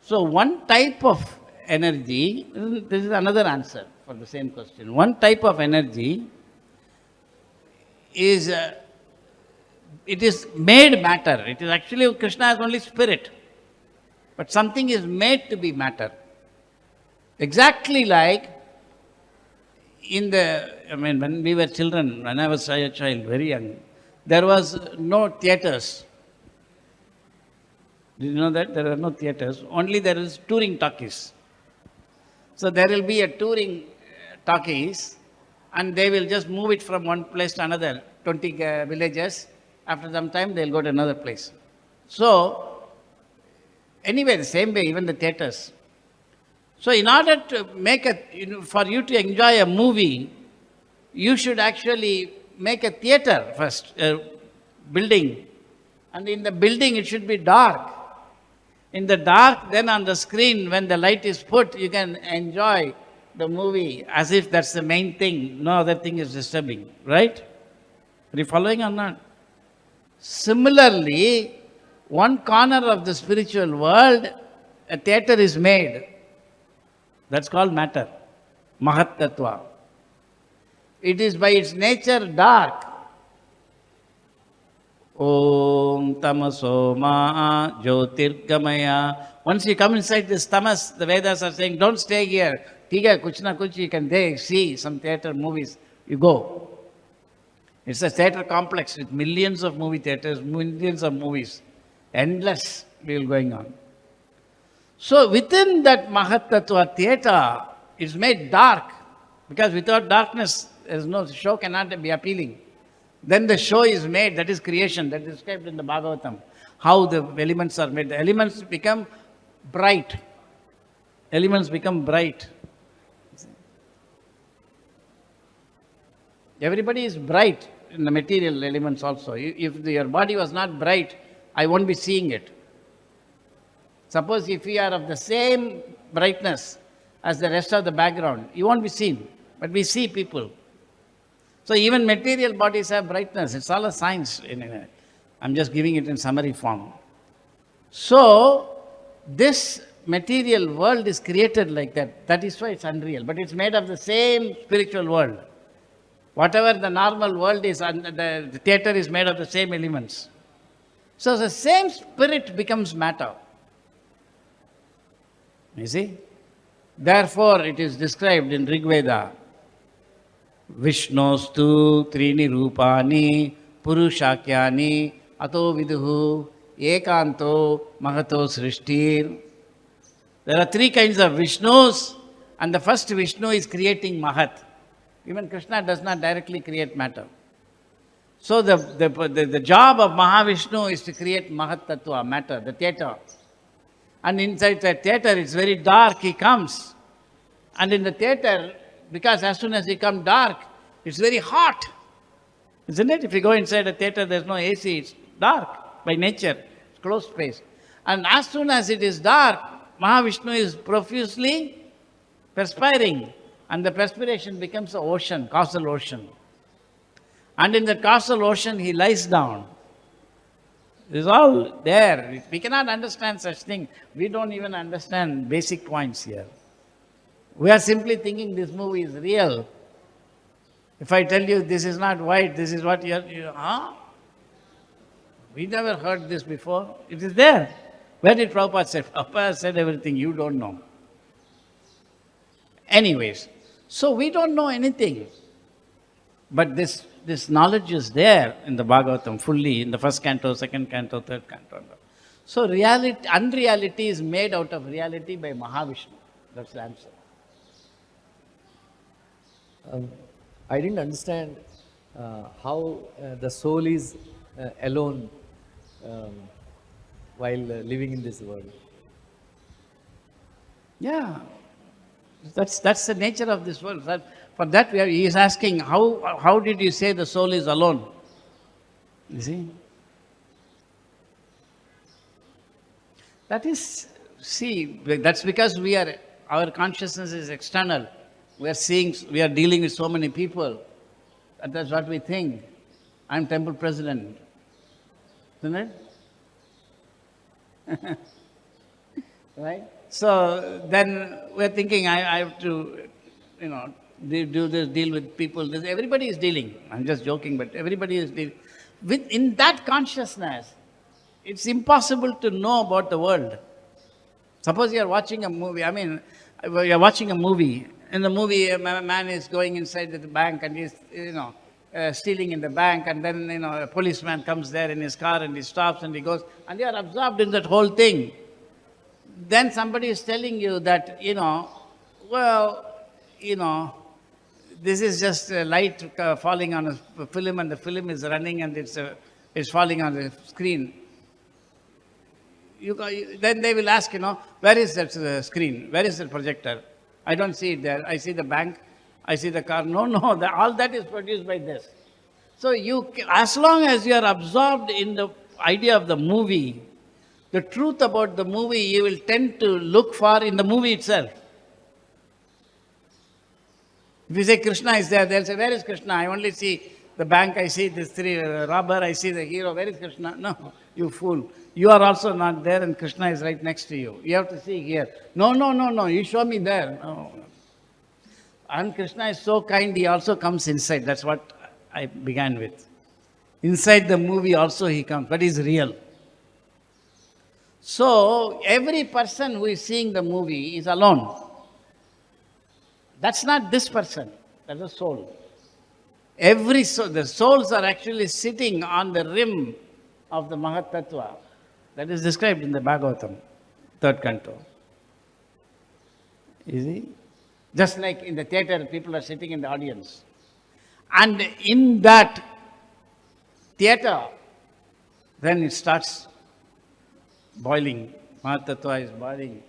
So, one type of energy, this is another answer for the same question. One type of energy is, it is made matter. It is actually, Krishna is only spirit. But something is made to be matter. Exactly like when we were children, when I was a child, very young, there was no theatres. Did you know that? There are no theatres. Only there is touring talkies. So there will be a touring talkies, and they will just move it from one place to another, 20 villages. After some time, they will go to another place. So, anyway, the same way, even the theatres. So, in order to for you to enjoy a movie, you should actually make a theatre first, a building. And in the building, it should be dark. In the dark, then on the screen, when the light is put, you can enjoy the movie as if that's the main thing. No other thing is disturbing, right? Are you following or not? Similarly, one corner of the spiritual world, a theatre is made. That's called matter, Mahat Tattva. It is by its nature dark. Om Tamaso Ma Jyotirgamaya. Once you come inside this tamas, the Vedas are saying, don't stay here. Tiga kuch na kuch, you can see some theatre movies. You go. It's a theatre complex with millions of movie theatres, millions of movies. Endless deal going on. So within that Mahat Tattva theatre, it's made dark. Because without darkness, the show cannot be appealing. Then the show is made, that is creation, that is described in the Bhagavatam. how the elements are made. The elements become bright. Elements become bright. Everybody is bright in the material elements also. If your body was not bright, I won't be seeing it. Suppose if we are of the same brightness as the rest of the background, you won't be seen. But we see people. So even material bodies have brightness. It's all a science. I'm just giving it in summary form. So this material world is created like that. That is why it's unreal. But it's made of the same spiritual world. Whatever the normal world is, the theater is made of the same elements. So the same spirit becomes matter. You see? Therefore, it is described in Rig Veda. Vishnostu trini rupani purushakyani ato viduhu ekanto mahato srishtir. There are three kinds of Vishnus, and the first Vishnu is creating Mahat. Even Krishna does not directly create matter. So the job of Mahavishnu is to create Mahat Tattva, matter, the theater. And inside the theater, it's very dark, he comes. And in the theater, because as soon as he comes dark, it's very hot. Isn't it? If you go inside a theater, there's no AC, it's dark by nature, it's closed space. And as soon as it is dark, Mahavishnu is profusely perspiring. And the perspiration becomes an ocean, causal ocean. And in the causal ocean, he lies down. It's all there. We cannot understand such thing. We don't even understand basic points here. We are simply thinking this movie is real. If I tell you this is not white, this is what huh? We never heard this before. It is there. Where did Prabhupada say? Prabhupada said everything you don't know. Anyways, so we don't know anything. But this knowledge is there in the Bhagavatam fully, in the first canto, second canto, third canto. So unreality is made out of reality by Mahavishnu. That's the answer. I didn't understand how the soul is alone while living in this world. Yeah, that's the nature of this world. For that, he is asking, how did you say the soul is alone? You see? That's because our consciousness is external. We are dealing with so many people. That's what we think. I'm temple president. Isn't it? Right? So then we're thinking, I have to, do this, deal with people. Everybody is dealing. I'm just joking, but everybody is dealing. In that consciousness, it's impossible to know about the world. Suppose you're watching a movie. You're watching a movie. In the movie, a man is going inside the bank and he's, stealing in the bank. And then, a policeman comes there in his car and he stops and he goes. And you're absorbed in that whole thing. Then somebody is telling you that, this is just a light falling on a film and the film is running and it's falling on the screen. Then they will ask, where is that screen? Where is the projector? I don't see it there. I see the bank. I see the car. No, all that is produced by this. So as long as you are absorbed in the idea of the movie, the truth about the movie you will tend to look for in the movie itself. If you say Krishna is there, they'll say, where is Krishna? I only see the bank, I see this robber, I see the hero. Where is Krishna? No, you fool. You are also not there and Krishna is right next to you. You have to see here. No, you show me there. No. And Krishna is so kind, he also comes inside. That's what I began with. Inside the movie also he comes, but he's real. So, every person who is seeing the movie is alone. That's not this person, that's the soul. The souls are actually sitting on the rim of the Mahat Tattva. That is described in the Bhagavatam, third canto. You see? Just like in the theater, people are sitting in the audience. And in that theater, then it starts boiling. Mahatattva is boiling.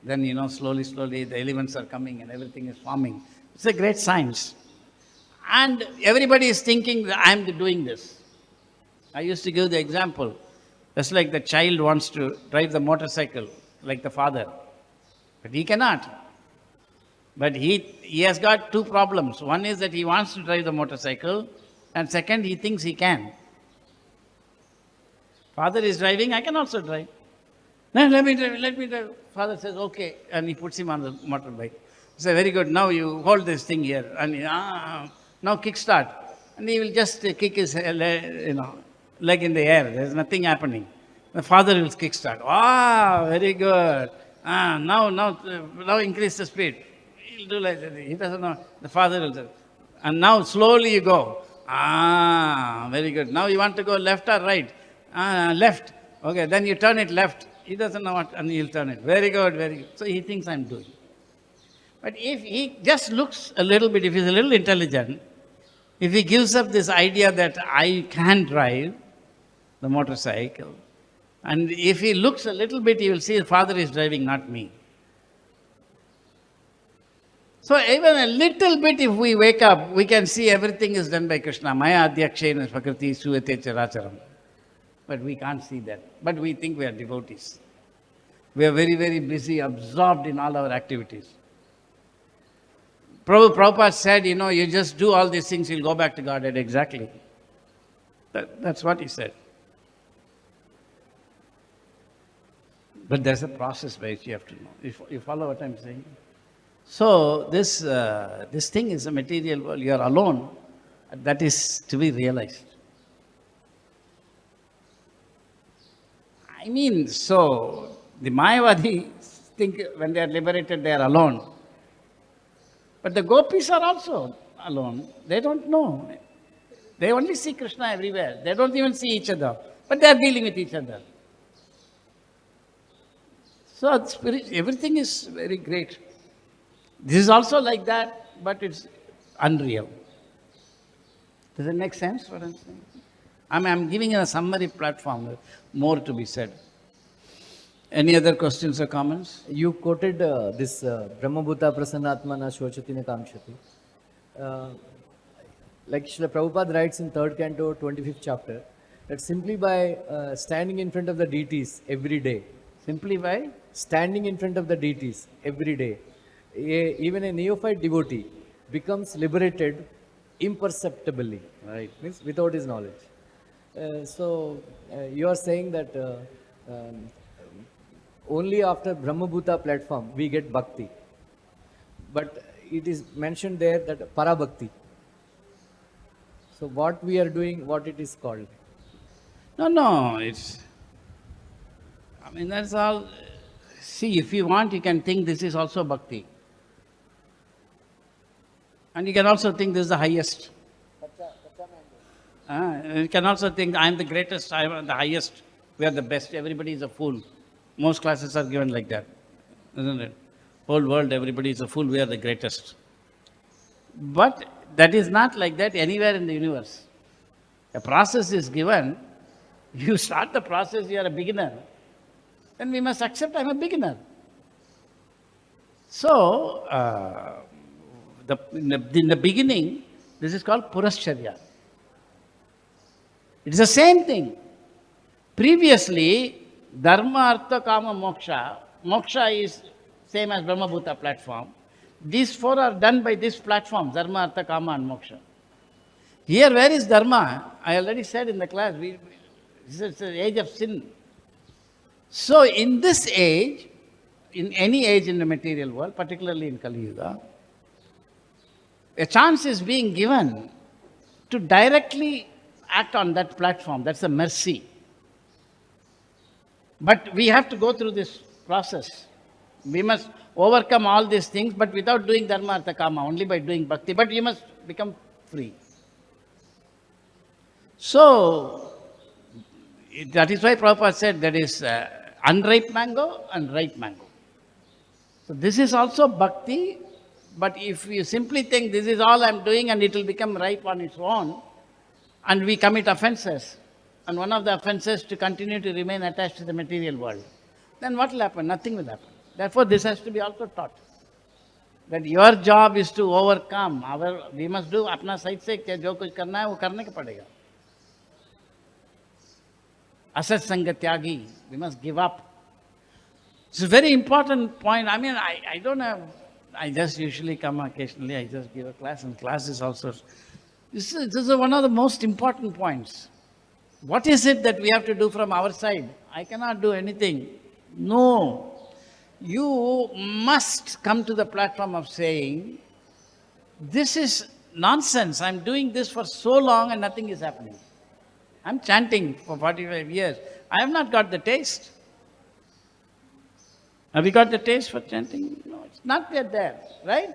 Then, slowly, slowly the elements are coming and everything is forming. It's a great science. And everybody is thinking that I am doing this. I used to give the example. Just like the child wants to drive the motorcycle, like the father. But he cannot. But he has got two problems. One is that he wants to drive the motorcycle, and second, he thinks he can. Father is driving, I can also drive. No, let me drive. Father says, okay, and he puts him on the motorbike. He says, very good, now you hold this thing here. And now kickstart. And he will just kick his leg in the air. There's nothing happening. The father will kickstart. Ah, very good. Now increase the speed. He'll do like that. He doesn't know. The father will do. And now slowly you go. Ah, very good. Now you want to go left or right? Left. Okay, then you turn it left. He doesn't know what, and he'll turn it. Very good, very good. So he thinks I'm doing. But if he just looks a little bit, if he's a little intelligent, if he gives up this idea that I can drive the motorcycle, and if he looks a little bit, he will see his father is driving, not me. So even a little bit, if we wake up, we can see everything is done by Krishna. Maya adhyakshena prakriti suyate characharam. But we can't see that. But we think we are devotees. We are very, very busy, absorbed in all our activities. Prabhupada said, you just do all these things, you'll go back to Godhead. Exactly. That's what he said. But there's a process by which you have to know. You follow what I'm saying? So this thing is a material world. You are alone. That is to be realized. I mean, so the Mayavadis think when they are liberated, they are alone. But the gopis are also alone. They don't know. They only see Krishna everywhere. They don't even see each other. But they are dealing with each other. So everything is very great. This is also like that, but it's unreal. Does it make sense what I'm saying? I'm giving a summary platform, more to be said. Any other questions or comments? You quoted this Brahmabhuta Prasannatmana Shochatina Kamshati. Like Srila Prabhupada writes in 3rd canto, 25th chapter, that simply by standing in front of the deities every day, Simply by? Standing in front of the deities every day, even a neophyte devotee becomes liberated imperceptibly, Right. means without his knowledge. You are saying that only after Brahmabhuta platform we get bhakti. But it is mentioned there that parabhakti. So what we are doing, what it is called? No, that's all. See, if you want, you can think this is also bhakti. And you can also think this is the highest. You can also think I am the greatest, I am the highest, we are the best, everybody is a fool. Most classes are given like that, isn't it? Whole world, everybody is a fool, we are the greatest. But that is not like that anywhere in the universe. A process is given, you start the process, you are a beginner. Then we must accept I am a beginner. So, in the beginning, this is called Purascharya. It is the same thing. Previously, Dharma, Artha, Kama, Moksha. Moksha is same as Brahmabhuta platform. These four are done by this platform, Dharma, Artha, Kama and Moksha. Here, where is Dharma? I already said in the class, this is the age of sin. So, in this age, in any age in the material world, particularly in Kali Yuga, a chance is being given to directly act on that platform. That's a mercy. But we have to go through this process. We must overcome all these things, but without doing dharma, artha, kama, only by doing bhakti. But you must become free. So, that is why Prabhupada said there is unripe mango and ripe mango. So, this is also bhakti, but if you simply think this is all I'm doing and it will become ripe on its own, and we commit offenses, and one of the offenses to continue to remain attached to the material world. then what will happen? Nothing will happen. Therefore, this has to be also taught. That your job is to overcome. We must do अपना side से जो कुछ करना है वो करने का पड़ेगा. Asat Sanga Tyagi, we must give up. It's a very important point. I mean, I don't have, I just usually come occasionally, I just give a class, and class is also, this is one of the most important points. What is it that we have to do from our side? I cannot do anything. No. You must come to the platform of saying, this is nonsense. I'm doing this for so long and nothing is happening. I'm chanting for 45 years. I have not got the taste. Have you got the taste for chanting? No, it's not yet there, right?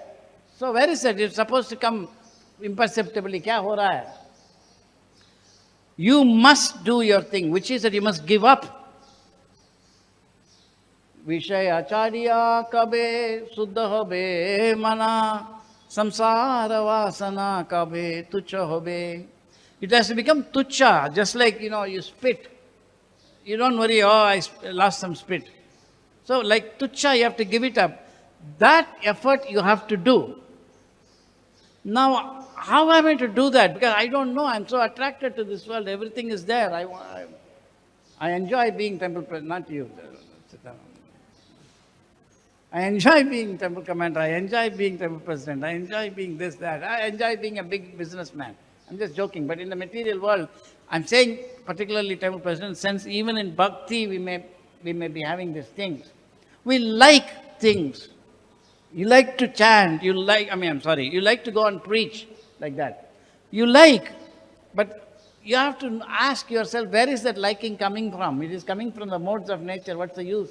So where is it? It's supposed to come imperceptibly. Kya ho raha hai? You must do your thing, which is that you must give up. Vishaya charya kabe suddha hobe mana samsara vasana kabe tucha hobe. It has to become tucha, just like, you spit. You don't worry, I lost some spit. So like tucha, you have to give it up. That effort you have to do. Now, how am I to do that? Because I don't know. I'm so attracted to this world. Everything is there. I enjoy being temple president, not you. I enjoy being temple commander. I enjoy being temple president. I enjoy being this, that. I enjoy being a big businessman. I'm just joking. But in the material world, I'm saying particularly temple president, since even in bhakti we may be having these things. We like things. You like to chant. You like to go and preach like that. You like, but you have to ask yourself, where is that liking coming from? It is coming from the modes of nature. What's the use?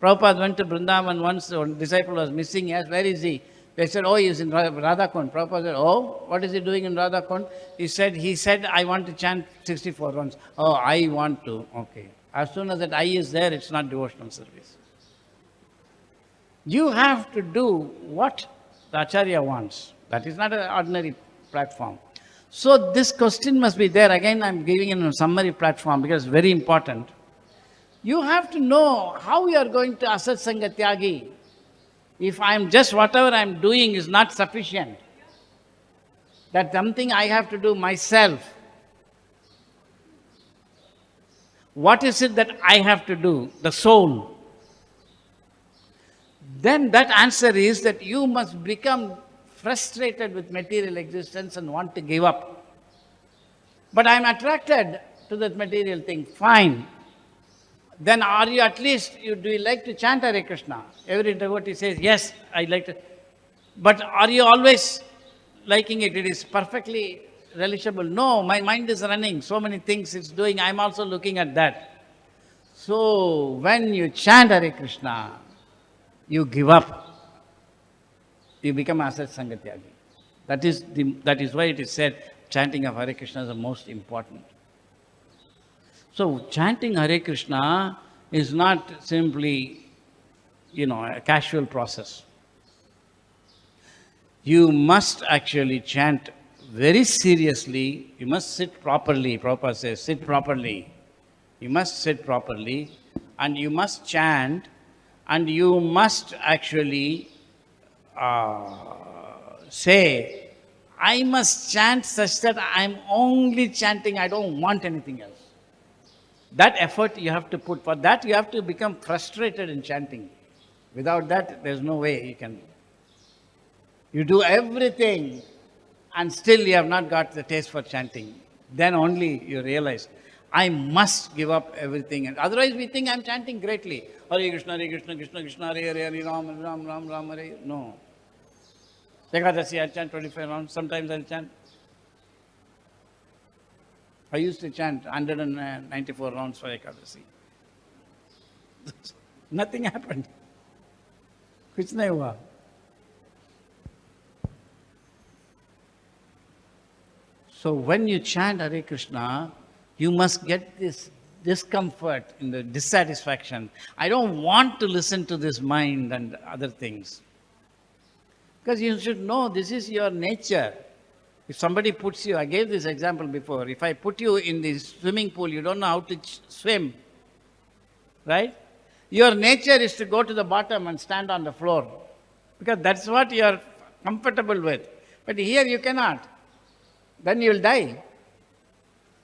Prabhupada went to Vrindavan once, a disciple was missing. He asked, where is he? They said, oh, he's in Radhakund. Prabhupada said, oh, what is he doing in Radhakund? He said, I want to chant 64 rounds. Oh, I want to. Okay. As soon as that I is there, it's not devotional service. You have to do what the Acharya wants. That is not an ordinary platform. So this question must be there. Again, I'm giving it a summary platform because it's very important. You have to know how you are going to Asat Sanga Tyagi. If I'm just whatever I'm doing is not sufficient, that's something I have to do myself. What is it that I have to do? The soul. Then that answer is that you must become frustrated with material existence and want to give up. But I'm attracted to that material thing. Fine. Then are you at least, do you like to chant Hare Krishna? Every devotee says, yes, I like to. But are you always liking it? It is perfectly relishable. No, my mind is running. So many things it's doing. I'm also looking at that. So when you chant Hare Krishna, you give up. You become Asat Sanga Tyagi. That is why it is said, chanting of Hare Krishna is the most important. So chanting Hare Krishna is not simply, a casual process. You must actually chant very seriously. You must sit properly. Prabhupada says, sit properly. You must sit properly and you must chant and you must actually say, I must chant such that I'm only chanting, I don't want anything else. That effort you have to put. For that you have to become frustrated in chanting. Without that, there's no way you can. You do everything and still you have not got the taste for chanting. Then only you realize, I must give up everything. And otherwise we think I'm chanting greatly. Hare Krishna, Krishna Krishna, Hare Hare, Hare Ram, Ram Ram, Ram Hare. No. Ekadasi, I'll chant 25 rounds. Sometimes I'll chant. I used to chant 194 rounds for Ekadasi. Nothing happened. Kuch nahi hua. So when you chant Hare Krishna, you must get this discomfort in the dissatisfaction. I don't want to listen to this mind and other things. Because you should know this is your nature. If somebody puts you, I gave this example before, if I put you in the swimming pool, you don't know how to swim, right? Your nature is to go to the bottom and stand on the floor because that's what you are comfortable with. But here you cannot. Then you will die.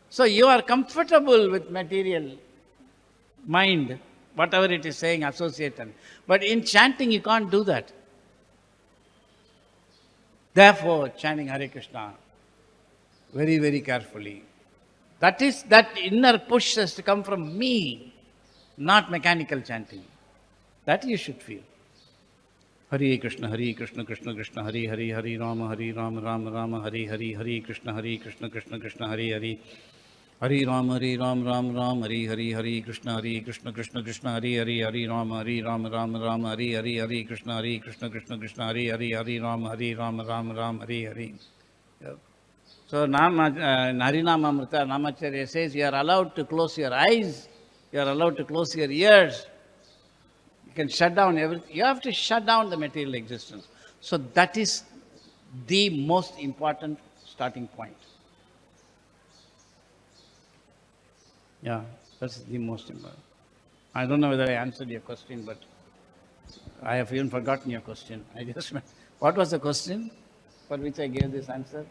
So you are comfortable with material mind, whatever it is saying, associated. But in chanting, you can't do that. Therefore, chanting Hare Krishna very, very carefully. That inner push has to come from me, not mechanical chanting. That you should feel. Hare Krishna, Krishna Krishna, Hare Hare, Hare Rama, Rama Rama, Hare Hare, Hare Krishna, Krishna Krishna, Hare Hare. Hare Ram, Ram, Hare Hare, Hare Krishna, Krishna Krishna, Hare Hare, Hare Ram, Ram, Hare Hare, Hare Krishna, Krishna, Hare Hare, Hare Ram, Ram, Hare Hare. So Harinama Amrita, Namacharya says you are allowed to close your eyes, you are allowed to close your ears, you can shut down everything. You have to shut down the material existence. So that is the most important starting point. Yeah, that's the most important. I don't know whether I answered your question, but I have even forgotten your question. What was the question for which I gave this answer?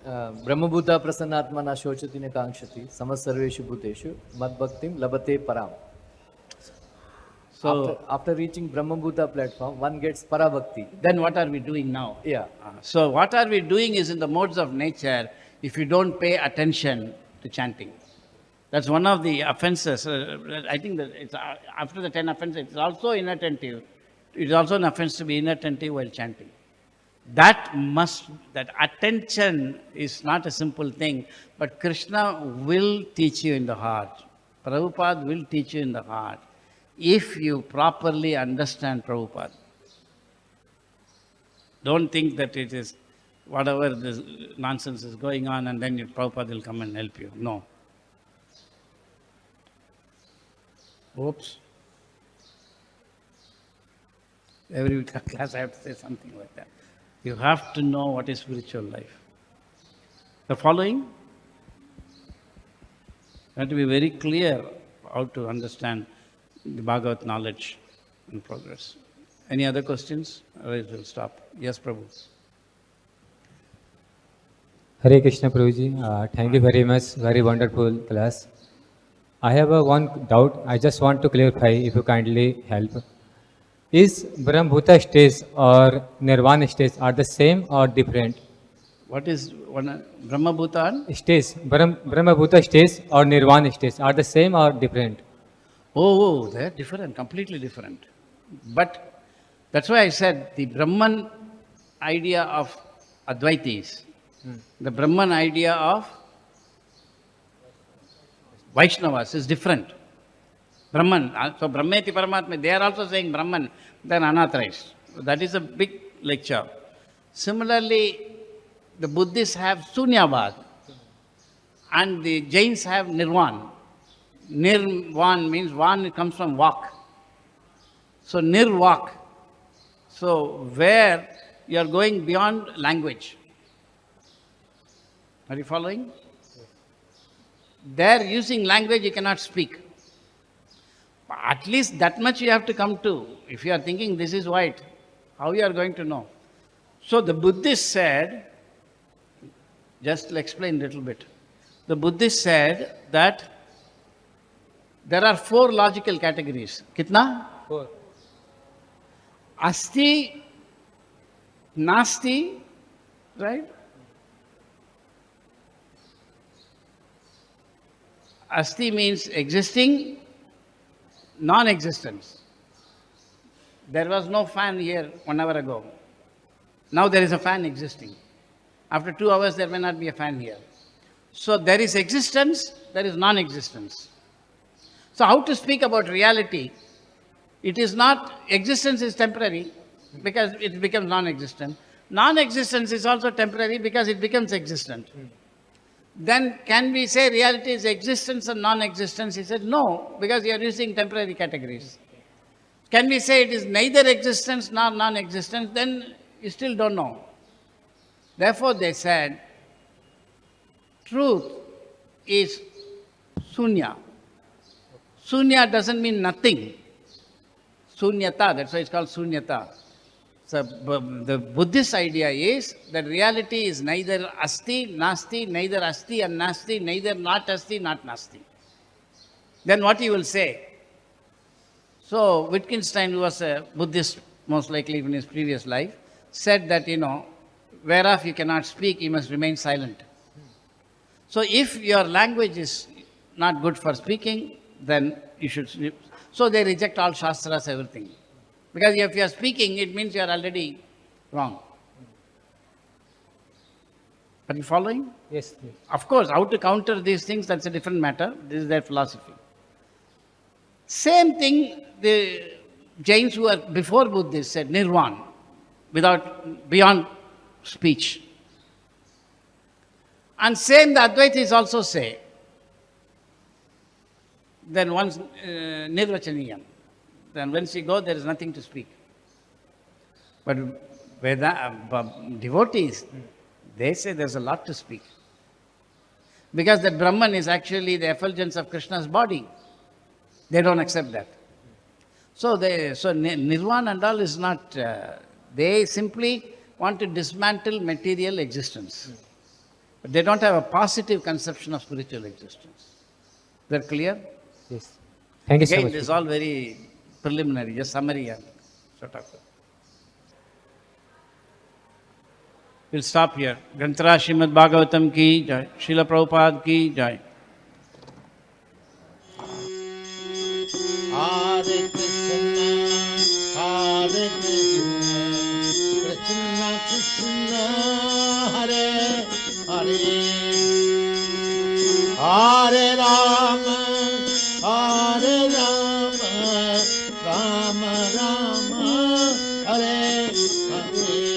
ब्रह्मभूता प्रसन्नात्मा न शोचति न कांक्षति समस्सर्वेषु भूतेषु मद्भक्तिं लभते param. So after reaching Brahmabhuta platform, one gets parabhakti. Then what are we doing now? Yeah. So what are we doing is in the modes of nature if you don't pay attention to chanting. That's one of the offenses. I think that it's after the 10 offenses, it's also inattentive. It's also an offense to be inattentive while chanting. That attention is not a simple thing, but Krishna will teach you in the heart. Prabhupada will teach you in the heart if you properly understand Prabhupada. Don't think that it is whatever this nonsense is going on and then Prabhupada will come and help you. No. Oops. Every class I have to say something like that. You have to know what is spiritual life. The following, you have to be very clear how to understand the Bhagavad knowledge in progress. Any other questions? Otherwise we'll stop. Yes, Prabhu. Hare Krishna Prabhuji, thank you very much, very wonderful class. I have one doubt, I just want to clarify if you kindly help. Is Brahmabhuta stage or Nirvana stage are the same or different? What is Brahmabhuta? Stage, Brahmabhuta stage or Nirvana stage are the same or different? Oh, they're different, completely different. But that's why I said the Brahman idea of Advaitis, the Brahman idea of Vaishnavas is different. Brahman, so Brahmeti Paramatma, they are also saying Brahman, then unauthorized. That is a big lecture. Similarly, the Buddhists have Sunyavad and the Jains have Nirvan. Nirvan means van comes from walk. So Nirvak. So where you are going beyond language. Are you following? There using language you cannot speak. At least that much you have to come to. If you are thinking this is white, how you are going to know? So the Buddhists said, just to explain a little bit. The Buddhists said that there are 4 logical categories. Kitna? 4. Asti, Nasti, right? Asti means existing, non-existence. There was no fan here 1 hour ago. Now there is a fan existing. After 2 hours there may not be a fan here. So there is existence, there is non-existence. So how to speak about reality? It is not, existence is temporary because it becomes non-existent. Non-existence is also temporary because it becomes existent. Then can we say reality is existence and non-existence? He said no, because you are using temporary categories. Can we say it is neither existence nor non-existence? Then you still don't know. Therefore they said, truth is Sunya. Sunya doesn't mean nothing. Sunyata, that's why it's called Sunyata. So the Buddhist idea is that reality is neither asti, nasti, neither asti and nasti, neither not asti, not nasti. Then what you will say? So Wittgenstein, who was a Buddhist, most likely in his previous life, said that, whereof you cannot speak, you must remain silent. So if your language is not good for speaking, then you should sleep. So they reject all Shastras, everything. Because if you are speaking, it means you are already wrong. Are you following? Yes, yes. Of course, how to counter these things, that's a different matter. This is their philosophy. Same thing, the Jains who were before Buddhists said nirvana, beyond speech. And same the Advaitis also say. Then once nirvachaniyam. Then once you go, there is nothing to speak. But devotees, they say there's a lot to speak. Because that Brahman is actually the effulgence of Krishna's body. They don't accept that. So nirvana and all is not, they simply want to dismantle material existence. But they don't have a positive conception of spiritual existence. They're clear? Yes. Thank you so Again, much. this is all very preliminary, just summary and sort of. We'll stop here. Granthara Srimad Bhagavatam ki jai. Srila Prabhupada ki jai. Hare Krishna, Hare Krishna, Krishna Krishna, Hare Hare, Hare Rama, Hare Rama, Rama Rama, Hare Hare.